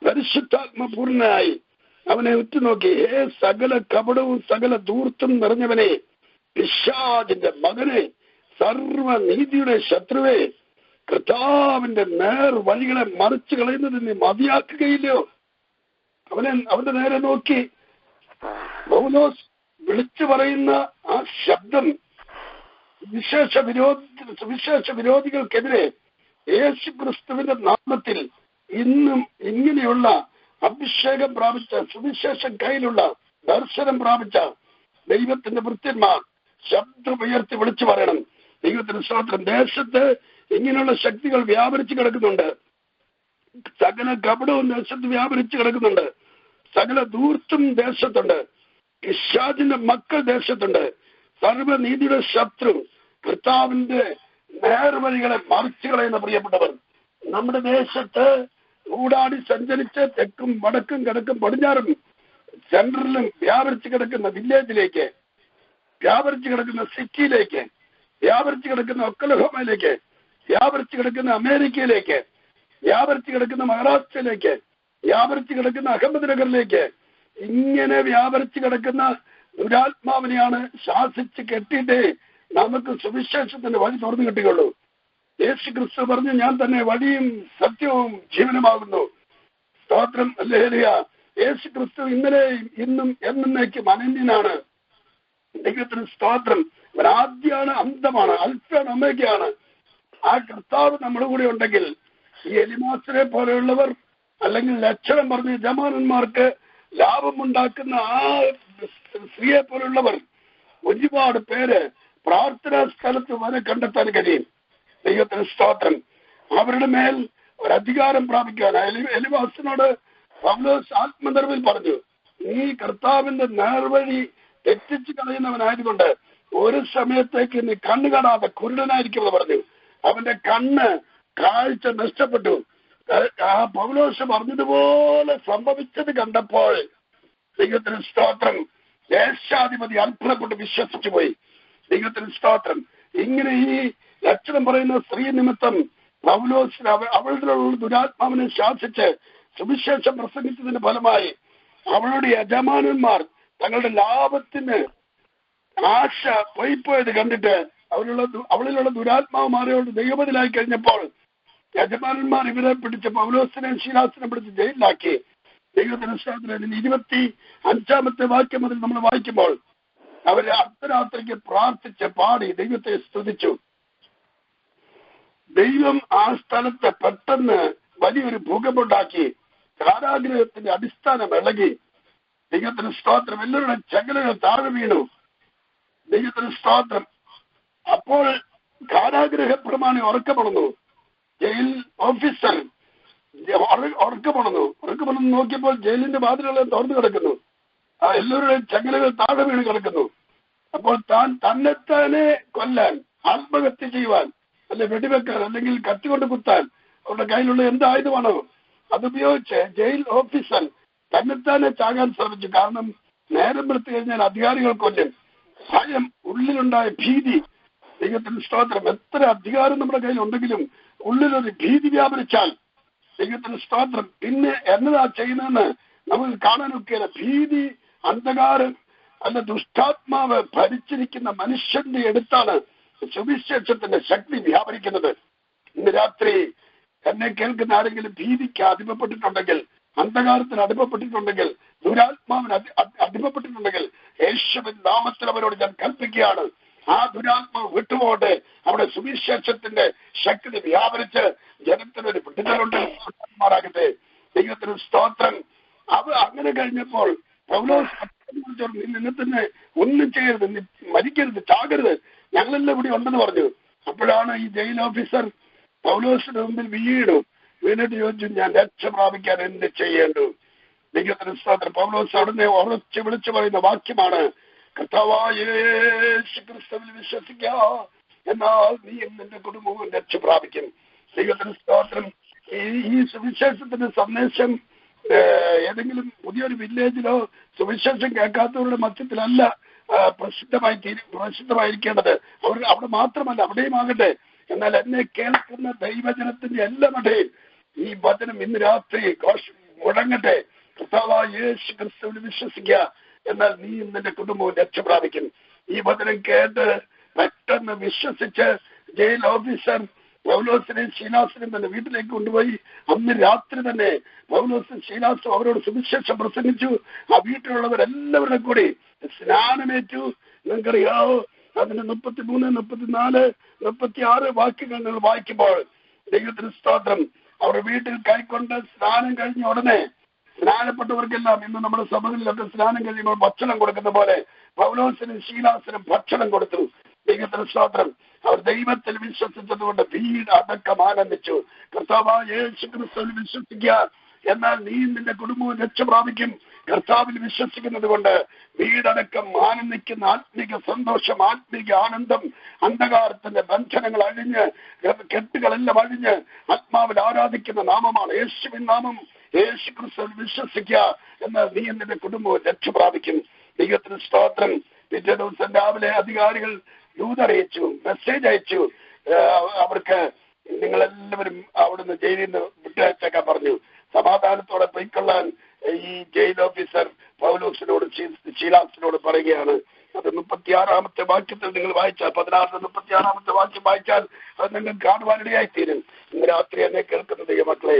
പരിശുദ്ധാത്മ പൂർണ്ണനായി അവനെ ഉറ്റുനോക്കി, സകല കപടവും സകല ധൂർത്തും നിറഞ്ഞവനെ, പിശാചിന്റെ മകനെ, സർവനീതിയുടെ ശത്രുവേ, കർത്താവിന്റെ നേർ വഴികളെ മറിച്ചു കളയുന്നത് നീ മതിയാക്കുകയില്ലയോ? അവന്റെ നേരെ നോക്കി പൗലോസ് വിളിച്ചു പറയുന്ന ആ ശബ്ദം സുവിശേഷ വിരോധികൾക്കെതിരെ യേശു ക്രിസ്തുവിന്റെ നാമത്തിൽ ഇന്നും ഇങ്ങനെയുള്ള അഭിഷേകം പ്രാപിച്ച, സുവിശേഷം കയ്യിലുള്ള, ദർശനം പ്രാപിച്ച ദൈവത്തിന്റെ ഭൃത്യന്മാർ ശബ്ദമുയർത്തി വിളിച്ചു പറയണം. ദൈവത്തിന് സ്തോത്രം. ദേശത്ത് ഇങ്ങനെയുള്ള ശക്തികൾ വ്യാപരിച്ചു കിടക്കുന്നുണ്ട്. സകല കപടവും ദേശത്ത് വ്യാപരിച്ചു കിടക്കുന്നുണ്ട്. സകല ധൂർത്തും ദേശത്തുണ്ട്. പിശാചിന്റെ മക്കൾ ദേശത്തുണ്ട്. സർവനീതിയുടെ ശത്രു, കർത്താവിന്റെ നേർവഴികളെ മറിച്ചു കളയുന്ന പ്രിയപ്പെട്ടവർ നമ്മുടെ ദേശത്ത് ഊടാടി സഞ്ചരിച്ച് തെക്കും വടക്കും കിഴക്കും പടിഞ്ഞാറും സെൻട്രലിലും വ്യാപരിച്ചു കിടക്കുന്ന വില്ലേജിലേക്ക്, വ്യാപരിച്ചു കിടക്കുന്ന സിറ്റിയിലേക്ക്, വ്യാപരിച്ചു കിടക്കുന്ന ഒക്കലഹോമയിലേക്ക്, വ്യാപരിച്ചു കിടക്കുന്ന അമേരിക്കയിലേക്ക്, വ്യാപരിച്ചു കിടക്കുന്ന മഹാരാഷ്ട്രയിലേക്ക്, വ്യാപരിച്ചു കിടക്കുന്ന അഹമ്മദ് നഗറിലേക്ക്, ഇങ്ങനെ വ്യാപരിച്ചു കിടക്കുന്ന ദുരാത്മാവിനെയാണ് ശാസിച്ച് കെട്ടിയിട്ട് നമുക്ക് സുവിശേഷത്തിന്റെ വഴി തുറന്നു കിട്ടുകയുള്ളൂ. യേശു ക്രിസ്തു പറഞ്ഞു, ഞാൻ തന്നെ വഴിയും സത്യവും ജീവനുമാകുന്നു, സ്തോത്രം. ഹല്ലേലൂയ. യേശു ക്രിസ്തു ഇന്നലെയും ഇന്നും എന്നേക്കും അനന്യനാണ്. ദൈവത്തിന് സ്തോത്രം. അവൻ ആദ്യമാണ്, അന്തമാണ്, അൽഫയാണ്, ഒമേഗയാണ്. ആ കർത്താവ് നമ്മുടെ കൂടെ ഉണ്ടെങ്കിൽ ഈ എലിമാസിനെ പോലെയുള്ളവർ അല്ലെങ്കിൽ ലക്ഷണം പറഞ്ഞ യജമാനന്മാർക്ക് ലാഭമുണ്ടാക്കുന്ന ആ സ്ത്രീയെ പോലുള്ളവർ ഒരുപാട് പേര് പ്രാർത്ഥനാ സ്ഥലത്ത് വരെ കണ്ടെത്താൻ കഴിയും. ദൈവത്തിന് സ്തോത്രം. അവരുടെ മേൽ ഒരധികാരം പ്രാപിക്കാൻ എലിമാസിനോട് പൗലോസ് ആത്മനിർഭയിൽ പറഞ്ഞു, നീ കർത്താവിന്റെ നേർവഴി തെറ്റിച്ച് കളയുന്നവനായതുകൊണ്ട് ഒരു സമയത്തേക്ക് നീ കണ്ണു കാണാതെ കുരുടനായിരിക്കുമെന്ന് പറഞ്ഞു. അവന്റെ കണ്ണ് കാഴ്ച നഷ്ടപ്പെട്ടു. ആ പൗലോസ് പറഞ്ഞതുപോലെ സംഭവിച്ചത് കണ്ടപ്പോൾ ദൈവത്തിന് സ്തോത്രം, ദേശാധിപതി അത്ഭുതപ്പെട്ട് വിശ്വസിച്ചു പോയി. ദൈവത്തിന് സ്തോത്രം. ഇങ്ങനെ ഈ ലക്ഷണം പറയുന്ന സ്ത്രീ നിമിത്തം പൗലോസിന് അവളുടെ ദുരാത്മാവിനെ ശാസിച്ച് സുവിശേഷം പ്രസംഗിച്ചതിന്റെ ഫലമായി അവളുടെ യജമാനന്മാർ തങ്ങളുടെ ലാഭത്തിന് ആശ പോയിപ്പോയത് കണ്ടിട്ട് അവളിലുള്ള ദുരാത്മാവ് മാറിയോട് ദൈവത്തിലായി കഴിഞ്ഞപ്പോൾ യജമാനന്മാർ ഇവരെ പിടിച്ച് പൗലോസിനെ ശീലാസിനെ പിടിച്ച് ജയിലിലാക്കി. ദൈവത്തിന് സ്തോത്രം. 25 വാക്യം മുതൽ നമ്മൾ വായിക്കുമ്പോൾ അവര് അർദ്ധരാത്രിക്ക് പ്രാർത്ഥിച്ച് പാടി ദൈവത്തെ സ്തുതിച്ചു. ദൈവം ആ സ്ഥലത്ത് പെട്ടെന്ന് വലിയൊരു ഭൂകമ്പുണ്ടാക്കി. കാരാഗ്രഹത്തിന്റെ അടിസ്ഥാനം ഇളകി. ദൈവത്തിന് സ്തോത്രം. എല്ലാവരുടെ ചങ്ങലകൾ താഴെ വീണു. ദൈവത്തിന് സ്തോത്രം. അപ്പോൾ കാരാഗ്രഹ പ്രമാണി ഉറക്കപ്പെടുന്നു. ജയിൽ ഓഫീസർ ഉറക്കപ്പെടുന്നു നോക്കിയപ്പോൾ ജയിലിന്റെ വാതിലുകൾ തുറന്നു കിടക്കുന്നു. ആ എല്ലാവരുടെയും ചങ്ങലകൾ താഴെ വീണ് കിടക്കുന്നു. അപ്പോൾ തന്നെത്താനെ കൊല്ലാൻ, ആത്മഹത്യ ചെയ്യുവാൻ, അല്ലെ വെടിവെക്കാൻ, അല്ലെങ്കിൽ കത്തികൊണ്ട് കുത്താൻ അവരുടെ കയ്യിലുള്ള എന്ത് ആയുധമാണോ അതുപയോഗിച്ച് ജയിൽ ഓഫീസർ തന്നെത്താനെ ചാകാൻ ശ്രമിച്ചു. കാരണം നേരം വെളുത്തു കഴിഞ്ഞാൽ അധികാരികൾ കൊല്ലും. ഭയം, ഉള്ളിലുണ്ടായ ഭീതി. ദൈവത്തിന് സ്തോത്രം. എത്ര അധികാരം നമ്മുടെ കയ്യിൽ ഉണ്ടെങ്കിലും ഉള്ളിലൊരു ഭീതി വ്യാപരിച്ചാൽ ദൈവത്തിന് സ്തോത്രം പിന്നെ എന്നതാ ചെയ്യുന്നതെന്ന് നമുക്ക് കാണാനൊക്കെയല്ല. ഭീതി, അന്ധകാരം, അല്ല ദുഷ്ടാത്മാവ് ഭരിച്ചിരിക്കുന്ന മനുഷ്യന്റെ അടുത്താണ് സുവിശേഷത്തിന്റെ ശക്തി വ്യാപരിക്കുന്നത്. ഇന്ന് രാത്രി എന്നെ കേൾക്കുന്ന ആരെങ്കിലും ഭീതിക്ക് അടിമപ്പെട്ടിട്ടുണ്ടെങ്കിൽ, അന്ധകാരത്തിന് അടിമപ്പെട്ടിട്ടുണ്ടെങ്കിൽ, ദുരാത്മാവിന് അടിമപ്പെട്ടിട്ടുണ്ടെങ്കിൽ യേശുവിൻ നാമത്തിൽ അവരോട് ഞാൻ കൽപ്പിക്കുകയാണ്, ആ ദുരാത്മാവ് വിട്ടുപോകട്ടെ. അവിടെ സുവിശേഷത്തിന്റെ ശക്തി വ്യാപരിച്ച് ജനത്തിനൊരു വിടുതലുണ്ടാകട്ടെ. ദൈവത്തിന് സ്തോത്രം. അങ്ങനെ കഴിഞ്ഞപ്പോൾ പൗലോസ് നിന്നെ ഒന്നും ചെയ്യരുത്, മരിക്കരുത്, ചാകരുത്, ഞങ്ങളെല്ലാം ഇവിടെ ഉണ്ടെന്ന് പറഞ്ഞു. അപ്പോഴാണ് ഈ ജയിൽ ഓഫീസർ പൗലോസിന്റെ മുമ്പിൽ വീണിട്ട് ചോദിച്ചു, ഞാൻ രക്ഷ പ്രാപിക്കാൻ എന്ത് ചെയ്യേണ്ടു? ദൈവത്തിന് സ്തോത്രം. പൗലോസ് അവിടുന്ന് ഉറച്ച് വിളിച്ചു പറയുന്ന വാക്യമാണ്, കർത്താവായ യേശു ക്രിസ്തുവിൽ വിശ്വസിക്കുക, എന്നാൽ നീ നിന്റെ കുടുംബവും രക്ഷ പ്രാപിക്കും. ദൈവത്തിന് സ്തോത്രം. ഈ സുവിശേഷത്തിന്റെ സന്ദേശം ഏതെങ്കിലും പുതിയൊരു വില്ലേജിലോ സുവിശേഷം കേൾക്കാത്തവരുടെ മധ്യത്തിലല്ല പ്രസിദ്ധമായിരിക്കേണ്ടത്. അവിടെ മാത്രമല്ല, അവിടെയും ആകട്ടെ. എന്നാൽ എന്നെ കേൾക്കുന്ന ദൈവജനത്തിന്റെ എല്ലാം ഇടയിൽ ഈ വചനം ഇന്ന് രാത്രി മുഴങ്ങട്ടെ. കർത്താവായ യേശു ക്രിസ്തുവിൽ വിശ്വസിക്കുക, എന്നാൽ നീ നിന്റെ കുടുംബവും രക്ഷ പ്രാപിക്കും. ഈ വചനം കേട്ട് പെട്ടെന്ന് വിശ്വസിച്ച് ജയിൽ ഓഫീസർ പൗലോസിനെയും ശീലാസിനെയും തന്നെ വീട്ടിലേക്ക് കൊണ്ടുപോയി അന്ന് രാത്രി തന്നെ പൗലോസും ശീലാസും അവരോട് സുവിശേഷം പ്രസംഗിച്ചു. ആ വീട്ടിലുള്ളവരെല്ലാവരുടെ കൂടി സ്നാനമേറ്റു. നിങ്ങൾക്കറിയാവോ, അതിന്റെ 33, 34, 36 വാക്യങ്ങൾ നിങ്ങൾ വായിക്കുമ്പോൾ ദൈവത്തിന് സ്തോത്രം. അവരുടെ വീട്ടിൽ കൈക്കൊണ്ട് സ്നാനം കഴിഞ്ഞ ഉടനെ സ്നാനപ്പെട്ടവർക്കെല്ലാം ഇന്ന് നമ്മുടെ സഭകളിലൊക്കെ സ്നാനം കഴിയുമ്പോൾ ഭക്ഷണം കൊടുക്കുന്ന പോലെ പൗലോസിനും ശീലാസിനും ഭക്ഷണം കൊടുത്തു. ദൈവത്തിന് സ്തോത്രം. അവർ ദൈവത്തിൽ വിശ്വസിച്ചതുകൊണ്ട് വീട് അടക്കം ആനന്ദിച്ചു. കർത്താവായ യേശു ക്രിസ്തുവിൽ വിശ്വസിക്കുക, എന്നാൽ നീ നിന്റെ കുടുംബവും രക്ഷ പ്രാപിക്കും. കർത്താവിൽ വിശ്വസിക്കുന്നത് കൊണ്ട് വീടടക്കം ആനന്ദിക്കുന്ന ആത്മീക സന്തോഷം, ആത്മീക ആനന്ദം, അന്ധകാരത്തിന്റെ ബന്ധനങ്ങൾ അഴിഞ്ഞ്, കെട്ടുകളെല്ലാം അഴിഞ്ഞ് ആത്മാവിൽ ആരാധിക്കുന്ന നാമമാണ് യേശുവിൻ നാമം. യേശു ക്രിസ്തുവിൽ വിശ്വസിക്കുക, എന്നാൽ നീ നിന്റെ കുടുംബവും രക്ഷ പ്രാപിക്കും. ദൈവത്തിന് സ്തോത്രം. പിറ്റേ ദിവസം രാവിലെ അധികാരികൾ ദൂതറിയിച്ചു, മെസ്സേജ് അയച്ചു. അവർക്ക് നിങ്ങളെല്ലാവരും അവിടുന്ന് ജയിലിൽ നിന്ന് വിട്ടയച്ചേക്കാൻ പറഞ്ഞു. സമാധാനത്തോടെ പൊയ്ക്കൊള്ളാൻ ഈ ജയിൽ ഓഫീസർ പൗലോസിനോട് ശീലാസിനോട് പറയുകയാണ്. അത് 36 വാക്യത്തിൽ നിങ്ങൾ വായിച്ചാൽ, 16-36 വാക്യം വായിച്ചാൽ അത് നിങ്ങൾ കാണുവാനിടയായിത്തീരും. ഇന്ന് രാത്രി എന്നെ കേൾക്കുന്ന ദൈവമക്കളെ,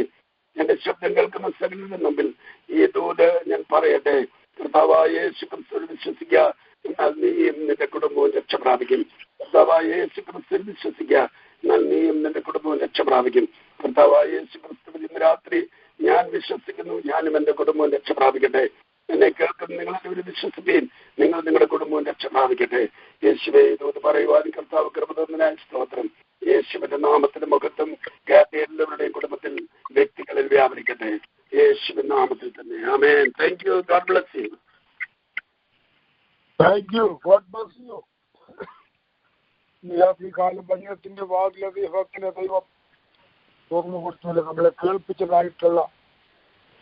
എന്റെ ശബ്ദം കേൾക്കുന്ന സകലരുടെ മുമ്പിൽ ഈ ദൂത് ഞാൻ പറയട്ടെ. കർത്താവായ യേശു ക്രിസ്തുവിൽ വിശ്വസിക്കുക, എന്നാൽ നീയും നിന്റെ കുടുംബവും രക്ഷ പ്രാപിക്കും. കർത്താവായ യേശു ക്രിസ്തുവിൽ വിശ്വസിക്കുക, എന്നാൽ നീയും നിന്റെ കുടുംബവും രക്ഷ പ്രാപിക്കും. കർത്താവായ യേശു ക്രിസ്തുവിൽ ഇന്ന് രാത്രി ഞാൻ വിശ്വസിക്കുന്നു, ഞാനും എന്റെ കുടുംബവും രക്ഷ പ്രാപിക്കട്ടെ. എന്നെ കേൾക്കുന്ന നിങ്ങളെല്ലാവരും വിശ്വസിക്കുകയും നിങ്ങൾ നിങ്ങളുടെ കുടുംബവും രക്ഷ പ്രാപിക്കട്ടെ. യേശുവേ ഇതോട് പറയുവാൻ കർത്താവ് കൃപ തന്നതിനായി സ്തോത്രം. യേശുവിന്റെ നാമത്തിന്റെ മുഖത്തും എല്ലാവരുടെയും കുടുംബത്തിൽ വ്യക്തികളിൽ വ്യാപരിക്കട്ടെ. യേശുവിന്റെ നാമത്തിൽ തന്നെ. ആമേൻ. Thank you. God bless you. Thank you. God bless you. ഈ കാലം വചനത്തിന്റെ വാതിലെ ദൈവത്തിന് ദൈവം തുറന്നു കൊടുത്തു നമ്മളെ കേൾപ്പിച്ചതായിട്ടുള്ള